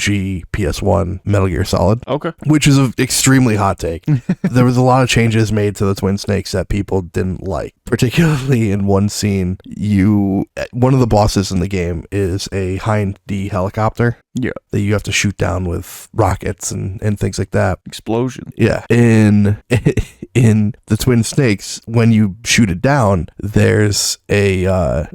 PS1 Metal Gear Solid. Okay. Which is an extremely hot take. There was a lot of changes made to the Twin Snakes that people didn't like. Particularly in one scene, one of the bosses in the game is a Hind D helicopter. Yeah. That you have to shoot down with rockets and things like that. Explosion. Yeah. In the Twin Snakes, when you shoot it down, there's a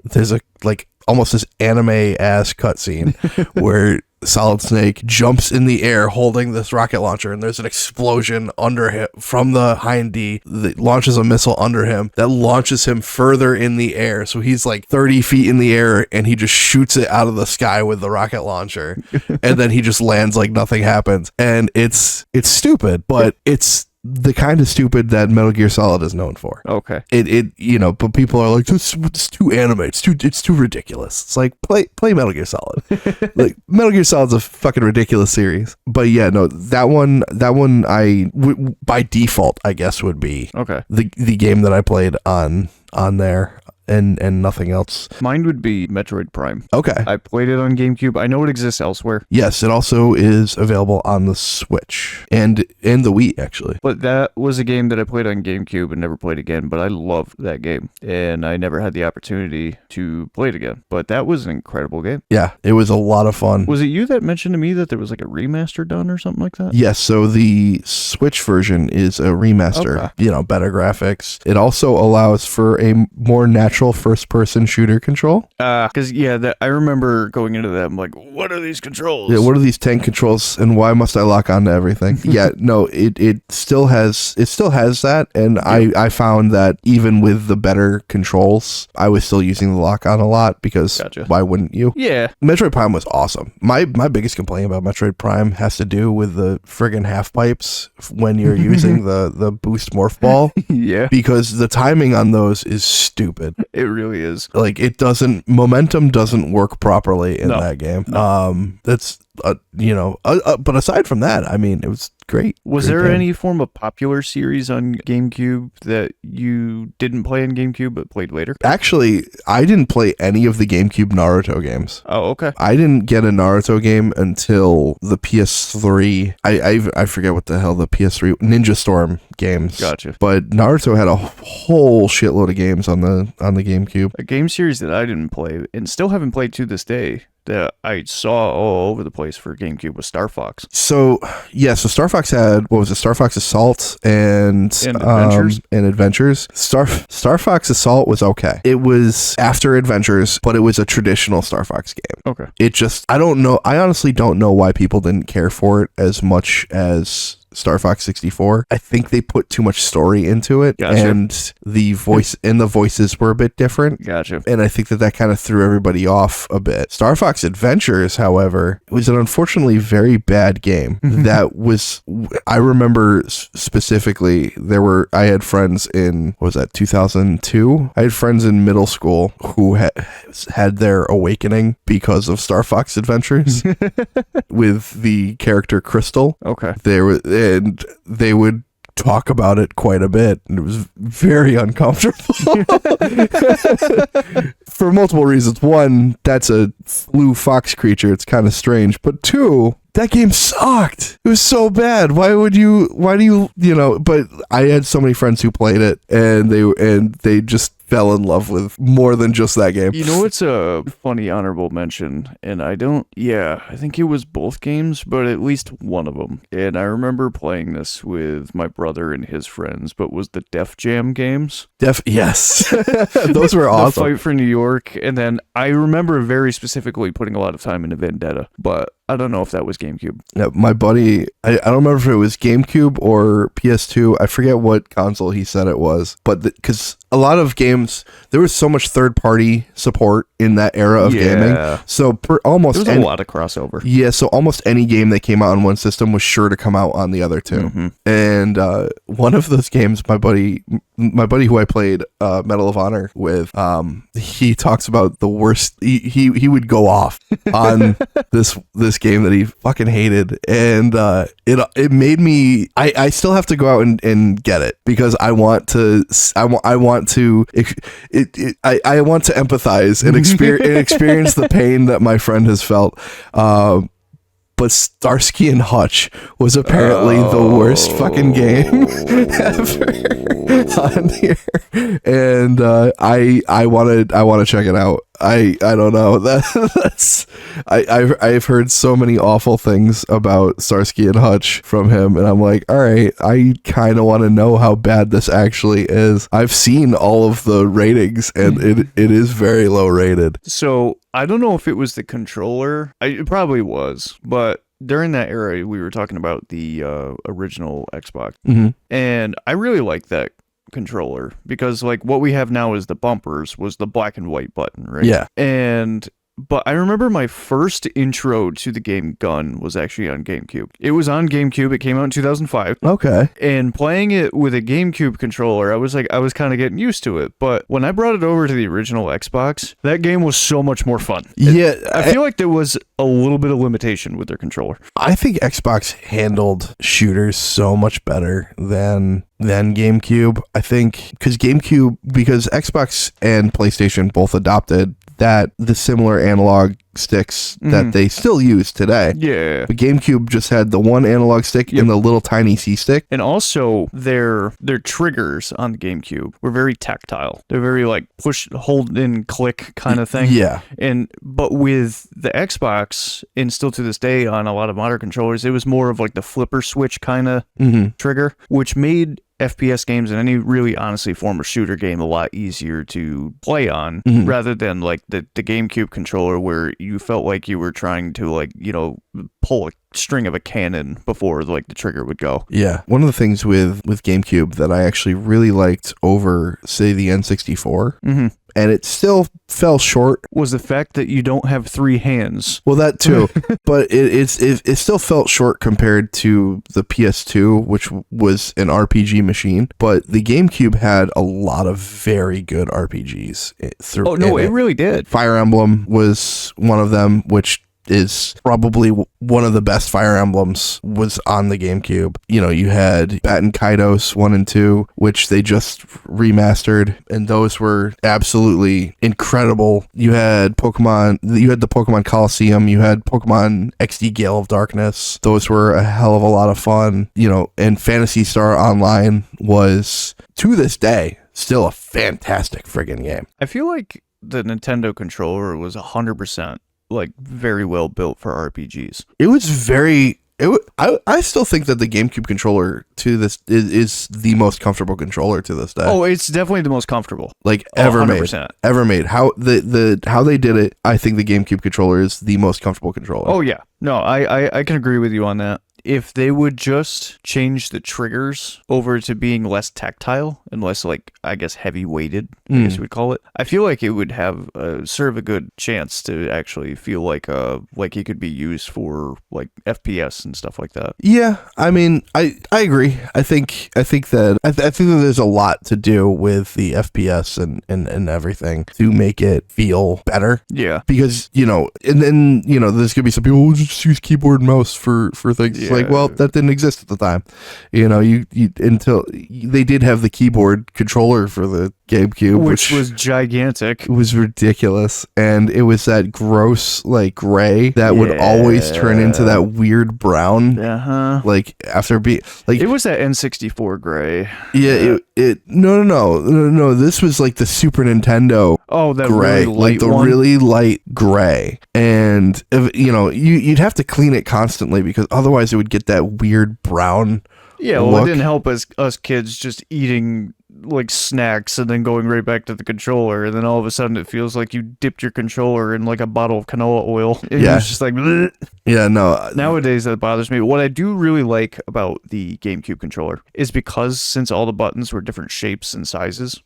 like almost this anime-ass cutscene where Solid Snake jumps in the air holding this rocket launcher, and there's an explosion under him from the Hind D that launches a missile under him that launches him further in the air. So he's like 30 feet in the air, and he just shoots it out of the sky with the rocket launcher, and then he just lands like nothing happens. And it's stupid, but it's the kind of stupid that Metal Gear Solid is known for. Okay. But people are like, it's too anime. It's too ridiculous. It's like, play Metal Gear Solid. Like, Metal Gear Solid's a fucking ridiculous series. But yeah, no, that one by default, I guess, would be the game that I played on there. And nothing else. Mine would be Metroid Prime. Okay. I played it on GameCube. I know it exists elsewhere. Yes, it also is available on the Switch and the Wii, actually. But that was a game that I played on GameCube and never played again, but I loved that game. And I never had the opportunity to play it again. But that was an incredible game. Yeah, it was a lot of fun. Was it you that mentioned to me that there was like a remaster done or something like that? Yes, so the Switch version is a remaster. Okay. Better graphics. It also allows for a more natural first-person shooter control. Because I remember going into that. I'm like, what are these controls? Yeah, what are these tank controls, and why must I lock onto everything? Yeah, no, it still has that, and I found that even with the better controls, I was still using the lock on a lot because why wouldn't you? Yeah, Metroid Prime was awesome. My biggest complaint about Metroid Prime has to do with the friggin' half pipes when you're using the boost morph ball. Yeah, because the timing on those is stupid. It really is. Like, momentum doesn't work properly in that game. No. That's but aside from that, I mean, it was great. Was there any form of popular series on GameCube that you didn't play in GameCube but played later? Actually, I didn't play any of the GameCube Naruto games. Oh, okay. I didn't get a Naruto game until the PS3. I forget what the hell the PS3 Ninja Storm games. Gotcha. But Naruto had a whole shitload of games on the GameCube. A game series that I didn't play and still haven't played to this day that I saw all over the place for GameCube was Star Fox. So Star Fox had, what was it, Star Fox Assault and Adventures. Star Fox Assault was okay. It was after Adventures, but it was a traditional Star Fox game. Okay. I honestly don't know why people didn't care for it as much as Star Fox 64. I think they put too much story into it. Gotcha. And the voices were a bit different. Gotcha. And I think that kind of threw everybody off a bit. Star Fox Adventures, however, was an unfortunately very bad game. I remember specifically, I had friends in, what was that, 2002? I had friends in middle school who had their awakening because of Star Fox Adventures with the character Crystal. Okay. They would talk about it quite a bit, and it was very uncomfortable for multiple reasons. One, that's a blue fox creature. It's kind of strange. But two, that game sucked. It was so bad. Why do you but I had so many friends who played it, and they just fell in love with more than just that game. You know, it's a funny honorable mention, and I think it was both games, but at least one of them. And I remember playing this with my brother and his friends, but was the Def Jam games. Yes. Those were awesome. The Fight for New York, and then I remember very specifically putting a lot of time into Vendetta, but I don't know if that was GameCube. Yeah, my buddy, I don't remember if it was GameCube or PS2. I forget what console he said it was, but because a lot of games, there was so much third-party support in that era of gaming. So almost there was a lot of crossover. Yeah, so almost any game that came out on one system was sure to come out on the other two. Mm-hmm. And one of those games, my buddy who I played Medal of Honor with, he talks about the worst. He would go off on this game that he fucking hated, and it made me. I still have to go out and get it because I want to empathize and experience the pain that my friend has felt. But Starsky and Hutch was apparently the worst fucking game ever on here, and I want to check it out. I don't know. I've heard so many awful things about Starsky and Hutch from him, and I'm like, all right, I kind of want to know how bad this actually is. I've seen all of the ratings, and it is very low rated. So I don't know if it was the controller. It probably was, but during that era, we were talking about the original Xbox, and I really like that controller because like what we have now is the bumpers was the black and white button, right? Yeah. But I remember my first intro to the game Gun was actually on GameCube. It was on GameCube. It came out in 2005. Okay. And playing it with a GameCube controller, I was kind of getting used to it. But when I brought it over to the original Xbox, that game was so much more fun. Yeah. I feel like there was a little bit of limitation with their controller. I think Xbox handled shooters so much better than GameCube. I think because Xbox and PlayStation both adopted the similar analog sticks that they still use today. Yeah. But GameCube just had the one analog stick and the little tiny C stick. And also their triggers on the GameCube were very tactile. They're very like push, hold, and click kind of thing. Yeah. But with the Xbox, and still to this day on a lot of modern controllers, it was more of like the flipper switch kind of trigger, which made FPS games and any really honestly form of shooter game a lot easier to play on rather than like the GameCube controller where you felt like you were trying to like, you know, pull a string of a cannon before like the trigger would go. Yeah. One of the things with GameCube that I actually really liked over, say, the N64, and it still fell short, was the fact that you don't have three hands. Well, that too, but it still felt short compared to the PS2, which was an RPG machine. But the GameCube had a lot of very good RPGs. It really did. Fire Emblem was one of them, which is probably one of the best Fire Emblems, was on the GameCube. You know, you had Batten Kaitos 1 and 2, which they just remastered, and those were absolutely incredible. You had the Pokemon Coliseum, you had Pokemon XD Gale of Darkness. Those were a hell of a lot of fun, you know, and Phantasy Star Online was, to this day, still a fantastic friggin' game. I feel like the Nintendo controller was 100% like very well built for RPGs. It was I still think that the GameCube controller to this is the most comfortable controller to this day. Oh, it's definitely the most comfortable. Like ever made. How they did it, I think the GameCube controller is the most comfortable controller. Oh yeah. No, I can agree with you on that. If they would just change the triggers over to being less tactile and less, like, I guess, heavy weighted, I guess we'd call it, I feel like it would have serve a good chance to actually feel like it could be used for like FPS and stuff like that. Yeah, I mean, I agree. I think that there's a lot to do with the FPS and everything to make it feel better. Yeah, because and then there's gonna be some people who just use keyboard and mouse for things. Yeah. Like, well, that didn't exist at the time. You until they did have the keyboard controller for the GameCube, which was gigantic. It was ridiculous, and it was that gross like gray that would always turn into that weird brown. Like after being like it was that N64 gray. Yeah, no. This was like the Super Nintendo. Oh, that gray, really light like the one? really light gray, and you'd have to clean it constantly because otherwise it would get that weird brown. Yeah, well, look. it didn't help us kids just eating like snacks and then going right back to the controller, and then all of a sudden it feels like you dipped your controller in like a bottle of canola oil. And Yeah, it's just like bleh. Yeah, no. Nowadays that bothers me. What I do really like about the GameCube controller is because since all the buttons were different shapes and sizes,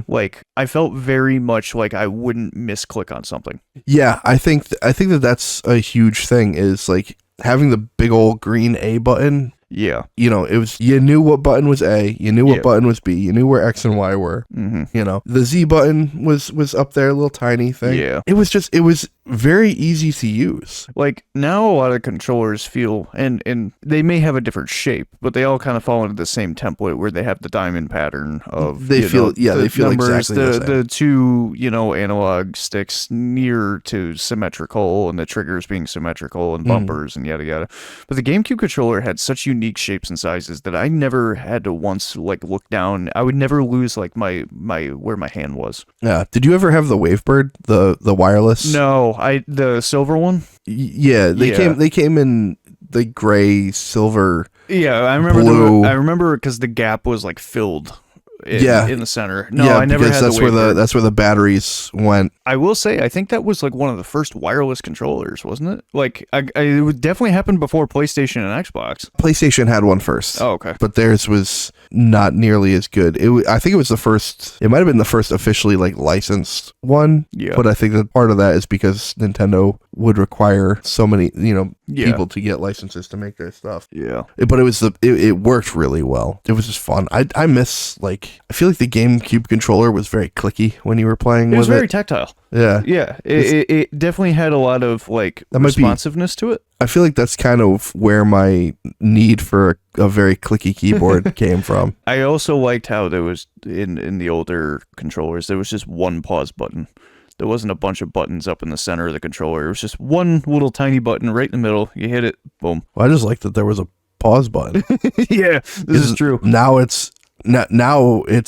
like I felt very much like I wouldn't misclick on something. Yeah, I think that's a huge thing is like having the big old green A button. Yeah. It was, you knew what button was A, you knew what button was B, you knew where X and Y were. The Z button was up there, a little tiny thing. Yeah. It was very easy to use. Like now a lot of controllers feel, and they may have a different shape, but they all kind of fall into the same template where they have the diamond pattern of they feel numbers, exactly the same. The two, analog sticks near to symmetrical and the triggers being symmetrical and bumpers and yada yada. But the GameCube controller had such unique shapes and sizes that I never had to once like look down. I would never lose like my where my hand was. Yeah. Did you ever have the Wavebird, the wireless? No, the silver one? They came in the gray, silver. Yeah, I remember blue. I remember because the gap was like filled in the center. No, I never had that's where the batteries went. I will say, I think that was like one of the first wireless controllers, wasn't it? Like, it would definitely happen before PlayStation and Xbox. PlayStation had one first. Oh, okay. But theirs was not nearly as good. I think it was the first. It might have been the first officially like licensed one. Yeah. But I think that part of that is because Nintendo would require so many people to get licenses to make their stuff. Yeah. But it worked really well. It was just fun. I miss I feel like the GameCube controller was very clicky when you were playing with it. It was very tactile. Yeah. Yeah. It definitely had a lot of like responsiveness to it. I feel like that's kind of where my need for a very clicky keyboard came from. I also liked how there was in the older controllers, there was just one pause button. There wasn't a bunch of buttons up in the center of the controller. It was just one little tiny button right in the middle. You hit it, boom. Well, I just liked that there was a pause button. Yeah, this is true. Now it's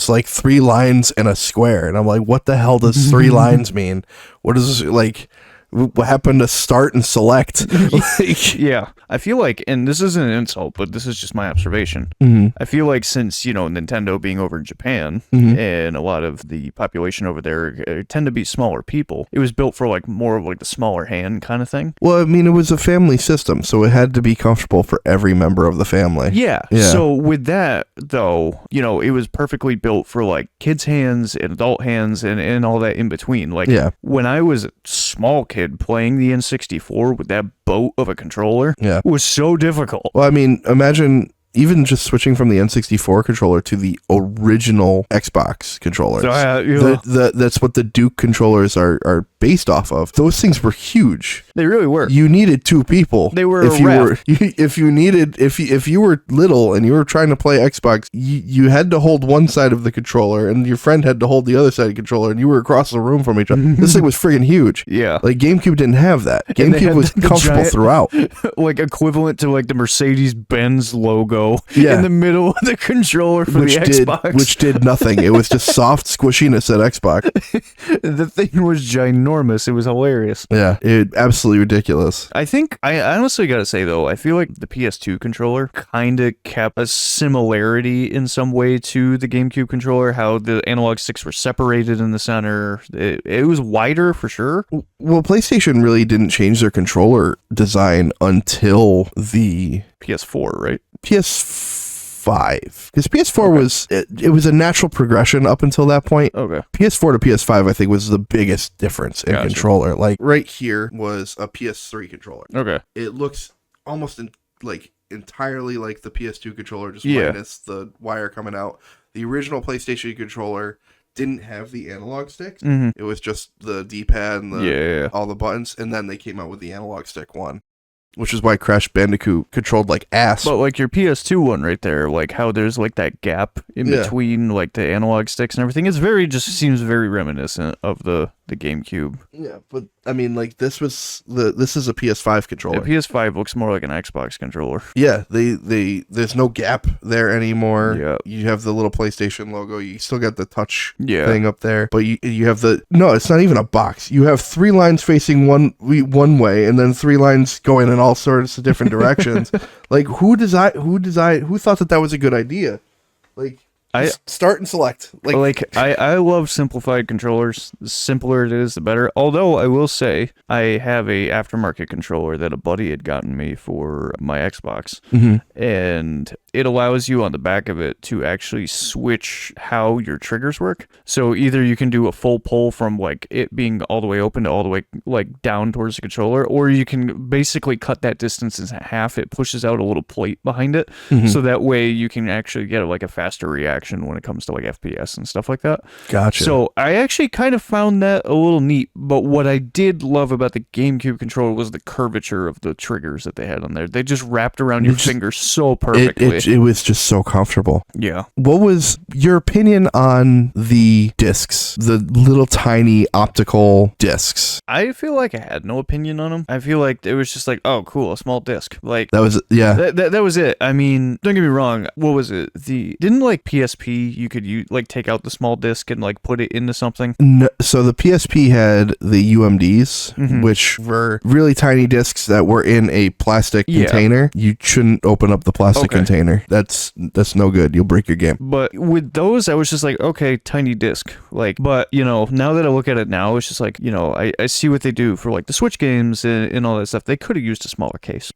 like 3 lines and a square, and I'm like, what the hell does 3 lines mean? What is this, like? What happened to start and select? Yeah, I feel like, and this isn't an insult, but this is just my observation. I feel like since, Nintendo being over in Japan and a lot of the population over there tend to be smaller people, it was built for like more of like the smaller hand kind of thing. Well, I mean, it was a family system, so it had to be comfortable for every member of the family. Yeah. So with that, though, it was perfectly built for like kids' hands and adult hands and all that in between. Like when I was a small kid, playing the N64 with that boat of a controller was so difficult. Well, I mean, imagine even just switching from the N64 controller to the original Xbox controllers. That's what the Duke controllers are based off of. Those things were huge. They really were. You needed 2 people. They were if you were little and you were trying to play Xbox, you had to hold one side of the controller and your friend had to hold the other side of the controller, and you were across the room from each other. This thing was friggin' huge. Yeah. Like GameCube didn't have that. GameCube was comfortable throughout. Like equivalent to like the Mercedes-Benz logo in the middle of the controller for the Xbox. Which did nothing. It was just soft squishiness at Xbox. The thing was ginormous. It was hilarious. Yeah, absolutely ridiculous. I think, I honestly gotta say though, I feel like the PS2 controller kind of kept a similarity in some way to the GameCube controller, how the analog sticks were separated in the center. It was wider for sure. Well, PlayStation really didn't change their controller design until the PS4, right? PS5, because PS4 was it was a natural progression up until that point. Okay. PS4 to PS5, I think, was the biggest difference in controller. Like right here was a PS3 controller. Okay. It looks almost entirely like the PS2 controller, just minus the wire coming out. The original PlayStation controller didn't have the analog sticks. It was just the D-pad and all the buttons, and then they came out with the analog stick one. which is why Crash Bandicoot controlled like ass. But like your PS2 one right there, like how there's like that gap in between like the analog sticks and everything, just seems very reminiscent of the GameCube. Yeah, but I mean, like this is a PS5 controller. The PS5 looks more like an Xbox controller. Yeah, there's no gap there anymore. Yeah, you have the little PlayStation logo. You still got the touch thing up there, but you have it's not even a box. You have 3 lines facing one way, and then 3 lines going in all sorts of different directions. Like who thought that was a good idea? Like. Start and select. I love simplified controllers. The simpler it is, the better. Although I will say I have a aftermarket controller that a buddy had gotten me for my Xbox, and it allows you on the back of it to actually switch how your triggers work. So either you can do a full pull from like it being all the way open to all the way like down towards the controller, or you can basically cut that distance in half. It pushes out a little plate behind it, so that way you can actually get like a faster reaction when it comes to like FPS and stuff like that. Gotcha. So I actually kind of found that a little neat, but what I did love about the GameCube controller was the curvature of the triggers that they had on there. They just wrapped around your finger so perfectly. It was just so comfortable. Yeah. What was your opinion on the discs, the little tiny optical discs? I feel like I had no opinion on them. I feel like it was just like, oh, cool, a small disc. Like that was that was it. I mean, don't get me wrong. What was it? Didn't like PSP you could like take out the small disc and like put it into something? No, so the PSP had the UMDs, which were really tiny discs that were in a plastic container. You shouldn't open up the plastic container. That's no good. You'll break your game. But with those, I was just like, okay, tiny disc. Like, but now that I look at it now, it's just like, I see what they do for like the Switch games and all that stuff. They could have used a smaller case.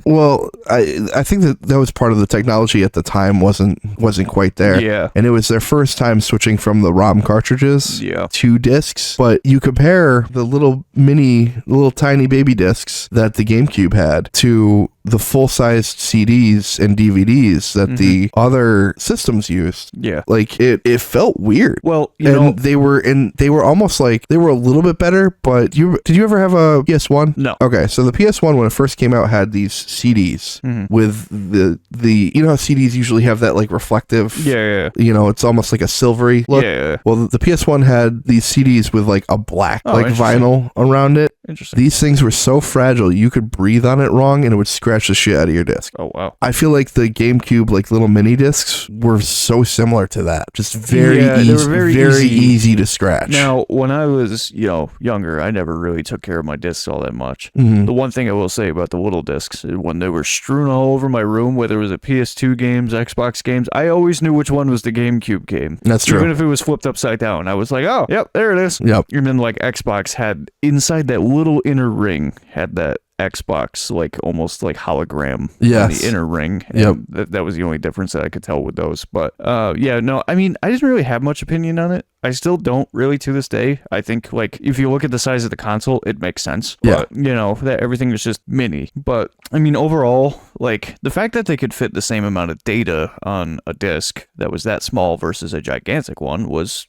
Well, I think that was part of the technology at the time wasn't quite there. Yeah. And it was their first time switching from the ROM cartridges to discs. But you compare the little tiny baby discs that the GameCube had to the full-sized CDs and DVDs that the other systems used. Yeah. Like it felt weird. Well, they were almost like they were a little bit better, but did you ever have a PS1? No. Okay, so the PS1 when it first came out had these CDs with the how CDs usually have that like reflective it's almost like a silvery look. Yeah. Well, the PS1 had these CDs with like a black vinyl around it. Interesting. These things were so fragile you could breathe on it wrong and it would scratch the shit out of your disc. Oh wow. I feel like the GameCube like little mini discs were so similar to that. Just very easy to scratch. Now, when I was, younger, I never really took care of my discs all that much. Mm-hmm. The one thing I will say about the little discs, when they were strewn all over my room, whether it was a PS2 games, Xbox games, I always knew which one was the GameCube game. That's true. Even if it was flipped upside down, I was like, oh, yep, there it is. Yep. And then like Xbox had inside that little inner ring had that Xbox like almost like hologram in the inner ring. And that was the only difference that I could tell with those. But I mean, I didn't really have much opinion on it. I still don't really to this day. I think like if you look at the size of the console, it makes sense. But that everything is just mini. But I mean, overall, like the fact that they could fit the same amount of data on a disc that was that small versus a gigantic one was,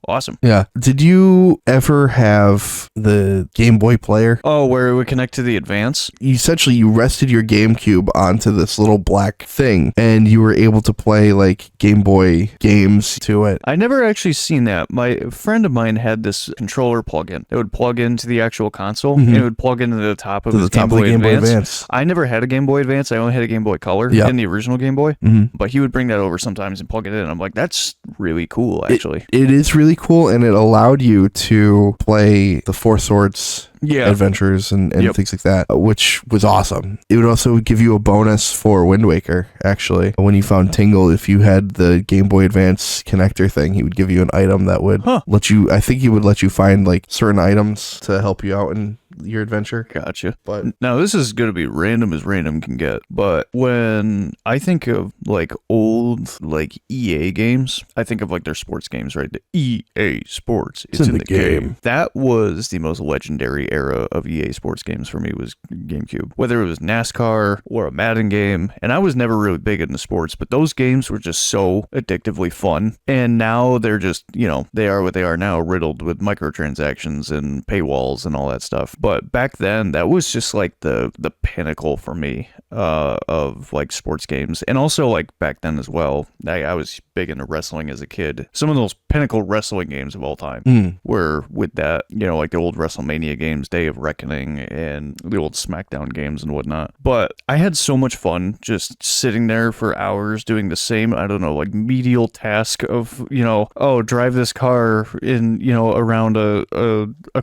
awesome. Yeah. Did you ever have the Game Boy player? Oh, where it would connect to the Advance? Essentially, you rested your GameCube onto this little black thing and you were able to play like Game Boy games to it. I never actually seen that. My friend of mine had this controller plug-in. It would plug into the actual console and it would plug into the top of his Game Boy Advance. I never had a Game Boy Advance. I only had a Game Boy Color in the original Game Boy. But he would bring that over sometimes and plug it in. I'm like, that's really cool, actually. It is really cool, and it allowed you to play the Four Swords adventures and things like that, which was awesome. It would also give you a bonus for Wind Waker, actually. When you found Tingle, if you had the Game Boy Advance connector thing, he would give you an item that would let you, I think he would let you find like certain items to help you out in your adventure. Gotcha. But now this is going to be random as random can get, but when I think of like old like EA games, I think of like their sports games, right? The EA Sports, it's in the game. That was the most legendary era of EA Sports games for me, was GameCube. Whether it was NASCAR or a Madden game, and I was never really big into sports, but those games were just so addictively fun. And now they're just, they are what they are now, riddled with microtransactions and paywalls and all that stuff. But back then, that was just like the pinnacle for me of like sports games. And also like back then as well, I was big into wrestling as a kid. Some of those pinnacle wrestling games of all time were with that, you know, like the old WrestleMania games, Day of Reckoning, and the old SmackDown games and whatnot. But I had so much fun just sitting there for hours doing the same, I don't know, like medial task of, you know, oh, drive this car in, you know, around a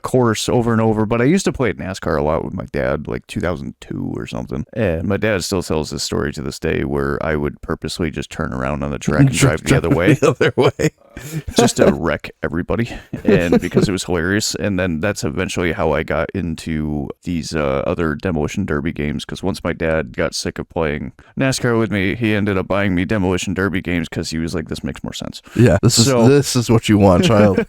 course over and over. But I used to play at NASCAR a lot with my dad, like 2002 or something. And my dad still tells this story to this day where I would purposely just turn around on the track and drive the other way. The other way. Just to wreck everybody, and because it was hilarious. And then that's eventually how I got into these other Demolition Derby games, because once my dad got sick of playing NASCAR with me, he ended up buying me Demolition Derby games because he was like, this makes more sense. Yeah, this is what you want, child.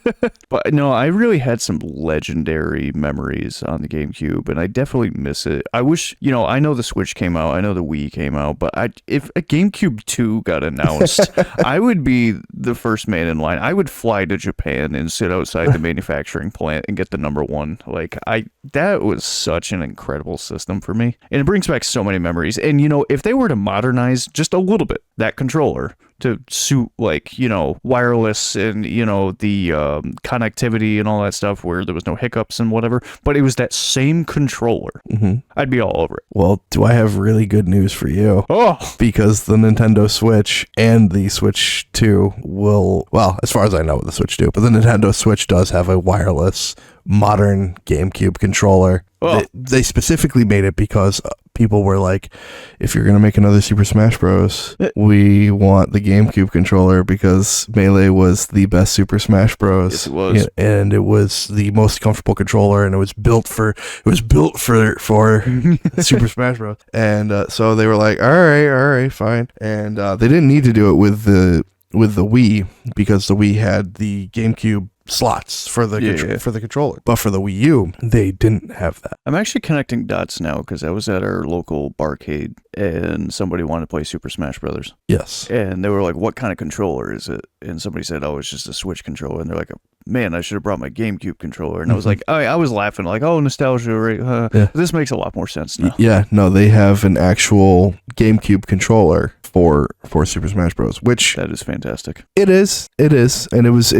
But no, I really had some legendary memories on the GameCube, and I definitely miss it. I wish, you know, I know the Switch came out, I know the Wii came out, but if a GameCube 2 got announced, I would be the first man in line. I would fly to Japan and sit outside the manufacturing plant and get the number one. Like, that was such an incredible system for me, and it brings back so many memories. And you know, if they were to modernize just a little bit that controller to suit, like, you know, wireless and, you know, the connectivity and all that stuff where there was no hiccups and whatever, but it was that same controller, I'd be all over it. Well, do I have really good news for you? Oh, because the Nintendo Switch and the Switch 2 will, well, as far as I know, the Switch 2, but the Nintendo Switch does have a wireless modern GameCube controller. Oh. They specifically made it because people were like, if you're going to make another Super Smash Bros., we want the GameCube controller because Melee was the best Super Smash Bros. Yes, it was. Yeah, and it was the most comfortable controller, and it was built for Super Smash Bros. And so they were like, all right, fine. And they didn't need to do it with the Wii, because the Wii had the GameCube slots for the for the controller, but for the Wii U they didn't have that. I'm actually connecting dots now because I was at our local barcade and somebody wanted to play Super Smash Brothers. Yes. And they were like, what kind of controller is it? And somebody said, oh, it's just a Switch controller. And they're like, man, I should have brought my GameCube controller. And I was like, I was laughing like, oh, nostalgia, right? Yeah. This makes a lot more sense now. Yeah, no, they have an actual GameCube controller for Super Smash Bros., which that is fantastic. It is, and it was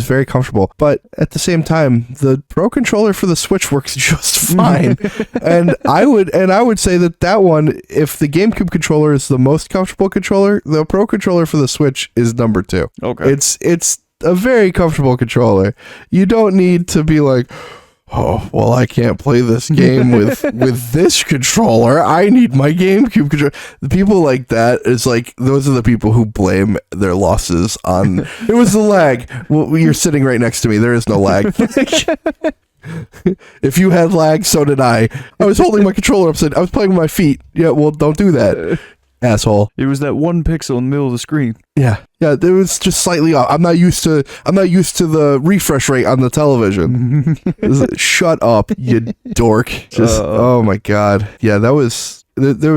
very comfortable. But at the same time, the Pro controller for the Switch works just fine. and I would say that one, if the GameCube controller is the most comfortable controller, the Pro controller for the Switch is number 2. Okay, it's a very comfortable controller. You don't need to be like, oh, well, I can't play this game with this controller. I need my GameCube controller. The people like that, is like, those are the people who blame their losses on, it was the lag. Well, you're sitting right next to me. There is no lag. If you had lag, so did I. I was holding my controller upside. I was playing with my feet. Yeah, well, don't do that, asshole. It was that 1 pixel in the middle of the screen. Yeah, it was just slightly off. I'm not used to the refresh rate on the television. Shut up, you dork. Just oh my god. Yeah, there was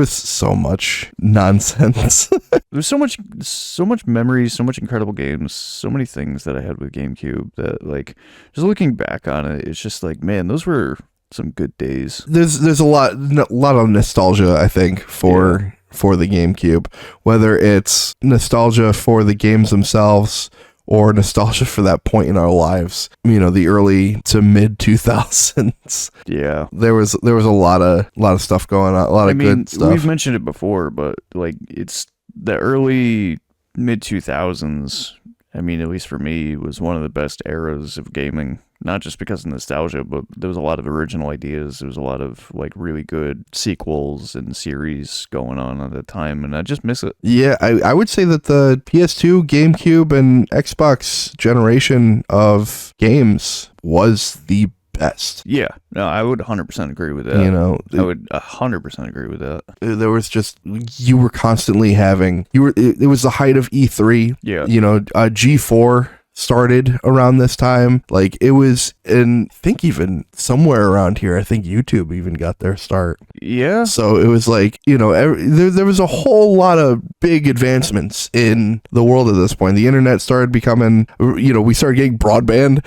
so much nonsense. There's so much memory, so much incredible games, so many things that I had with GameCube that, like, just looking back on it, it's just like, man, those were some good days. There's a lot of nostalgia, I think, for the GameCube, whether it's nostalgia for the games themselves or nostalgia for that point in our lives, you know, the early to mid 2000s. Yeah, there was a lot of stuff going on, a lot of good stuff. We've mentioned it before, but like, it's the early mid 2000s. I mean, at least for me, was one of the best eras of gaming. Not just because of nostalgia, but there was a lot of original ideas. There was a lot of, like, really good sequels and series going on at the time, and I just miss it. Yeah, I would say that the PS2, GameCube, and Xbox generation of games was the best. Yeah, no, I would 100% agree with that. You know, I would 100% agree with that. There was just, you were constantly having, it was the height of E3. Yeah. You know, G4 started around this time. Like it was, and I think even somewhere around here, I think YouTube even got their start. Yeah. So it was like, there was a whole lot of big advancements in the world at this point. The internet started becoming, we started getting broadband.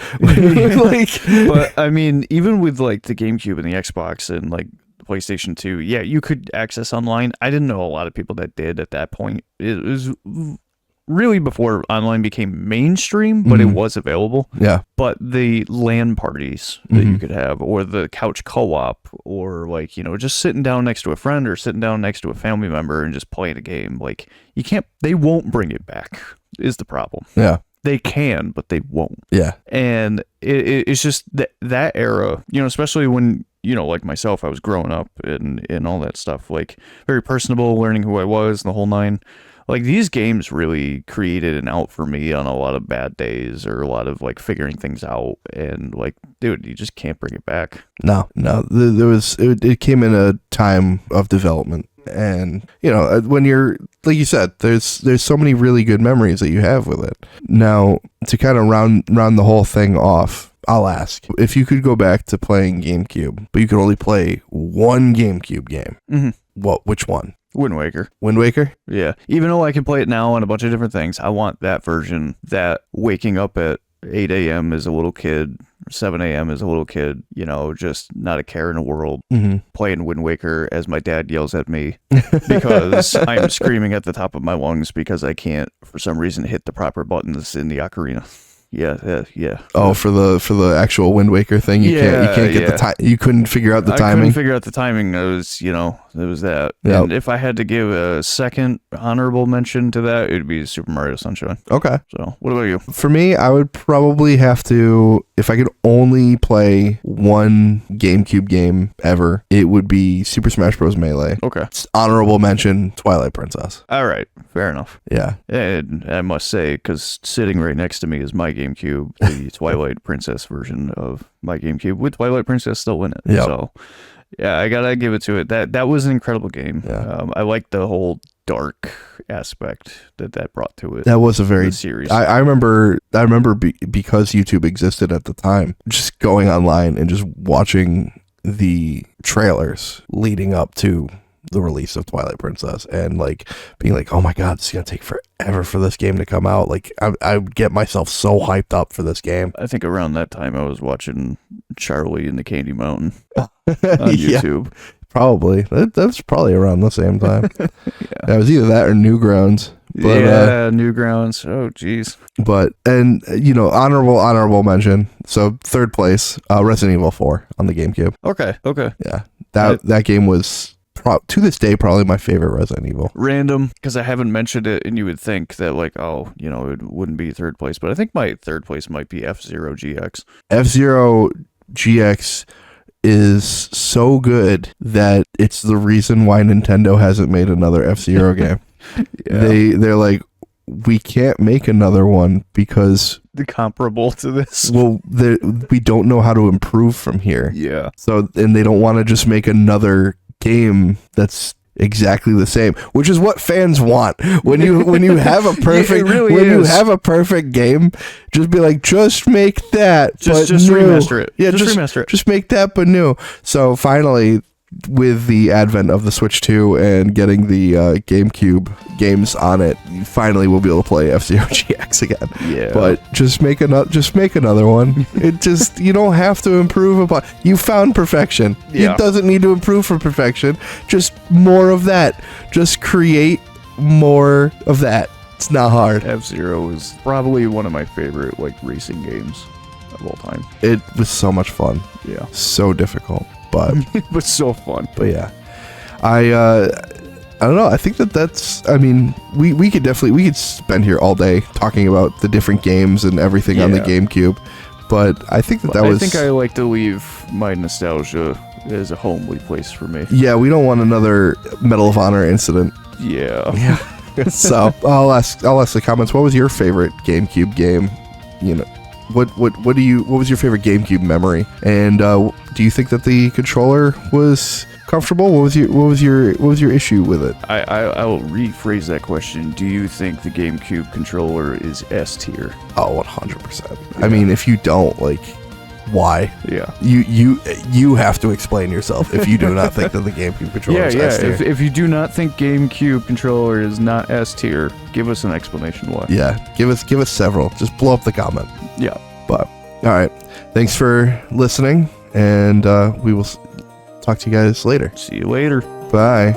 But I mean, even with like the GameCube and the Xbox and like PlayStation 2, yeah, you could access online. I didn't know a lot of people that did at that point. It was really before online became mainstream, but it was available. Yeah. But the LAN parties that you could have, or the couch co-op, or like, just sitting down next to a friend or sitting down next to a family member and just playing a game, like they won't bring it back is the problem. Yeah. They can, but they won't. Yeah. And it's just that era, especially when, like myself, I was growing up and all that stuff, like very personable, learning who I was and the whole nine. Like these games really created an out for me on a lot of bad days or a lot of like figuring things out. And like, dude, you just can't bring it back. No. It came in a time of development. And, when you're, like you said, there's so many really good memories that you have with it. Now, to kind of round the whole thing off, I'll ask, if you could go back to playing GameCube, but you could only play one GameCube game, which one? Wind Waker. Wind Waker? Yeah. Even though I can play it now on a bunch of different things, I want that version that waking up at 8 a.m. as a little kid, 7 a.m. as a little kid, just not a care in the world, playing Wind Waker as my dad yells at me because I'm screaming at the top of my lungs because I can't, for some reason, hit the proper buttons in the ocarina. Yeah. Oh, for the actual Wind Waker thing, you can't get the time. You couldn't figure out the timing. I couldn't figure out the timing. It was, it was that. Yep. And if I had to give a second honorable mention to that, it'd be Super Mario Sunshine. Okay. So, what about you? For me, I would probably have to, if I could only play one GameCube game ever, it would be Super Smash Bros. Melee. Okay. Honorable mention, Twilight Princess. All right. Fair enough. Yeah. And I must say, because sitting right next to me is my GameCube, the Twilight Princess version of my GameCube, with Twilight Princess still in it. Yep. So, yeah, I gotta give it to it. That was an incredible game. Yeah. I like the whole dark aspect that brought to it. That was a very series. I remember because YouTube existed at the time, just going online and just watching the trailers leading up to the release of Twilight Princess and like being like, oh my god, it's gonna take forever for this game to come out. Like I would get myself so hyped up for this game. I think around that time I was watching Charlie and the Candy Mountain on YouTube. Probably. That was probably around the same time. Yeah. It was either that or Newgrounds. But, Newgrounds. Oh, geez. But, and, honorable mention. So, third place, Resident Evil 4 on the GameCube. Okay. Yeah. That game was, to this day, probably my favorite Resident Evil. Random, because I haven't mentioned it, and you would think that, like, it wouldn't be third place. But I think my third place might be F-Zero GX. F-Zero GX is so good that it's the reason why Nintendo hasn't made another F-Zero game. Yeah. They're like, we can't make another one because the comparable to this. Well, we don't know how to improve from here. Yeah. So, and they don't want to just make another game that's exactly the same, which is what fans want. When you have a perfect you have a perfect game, just be like, just make that, just remaster it. Yeah, just remaster it. Just make that, but new. So finally, with the advent of the Switch 2 and getting the GameCube games on it, you finally will be able to play F-Zero GX again. Yeah. But just make another one. It just, you don't have to improve upon. You found perfection. Yeah. It doesn't need to improve for perfection. Just more of that. Just create more of that. It's not hard. F-Zero is probably one of my favorite racing games of all time. It was so much fun. Yeah. So difficult. But but so fun. But yeah, I don't know. I think that's. I mean, we could spend here all day talking about the different games and everything on the GameCube. But I think that was. I think I like to leave my nostalgia as a homely place for me. Yeah, we don't want another Medal of Honor incident. Yeah. Yeah. So I'll ask the comments. What was your favorite GameCube game? What was your favorite GameCube memory? And do you think that the controller was comfortable? What was your issue with it? I'll rephrase that question. Do you think the GameCube controller is S tier? Oh, 100%. I mean, if you don't, like, why? Yeah. You have to explain yourself if you do not think that the GameCube controller is S tier. If you do not think GameCube controller is not S tier, give us an explanation why. Yeah, give us several. Just blow up the comment. Yeah. But all right, thanks for listening, and we will talk to you guys later. See you later. Bye.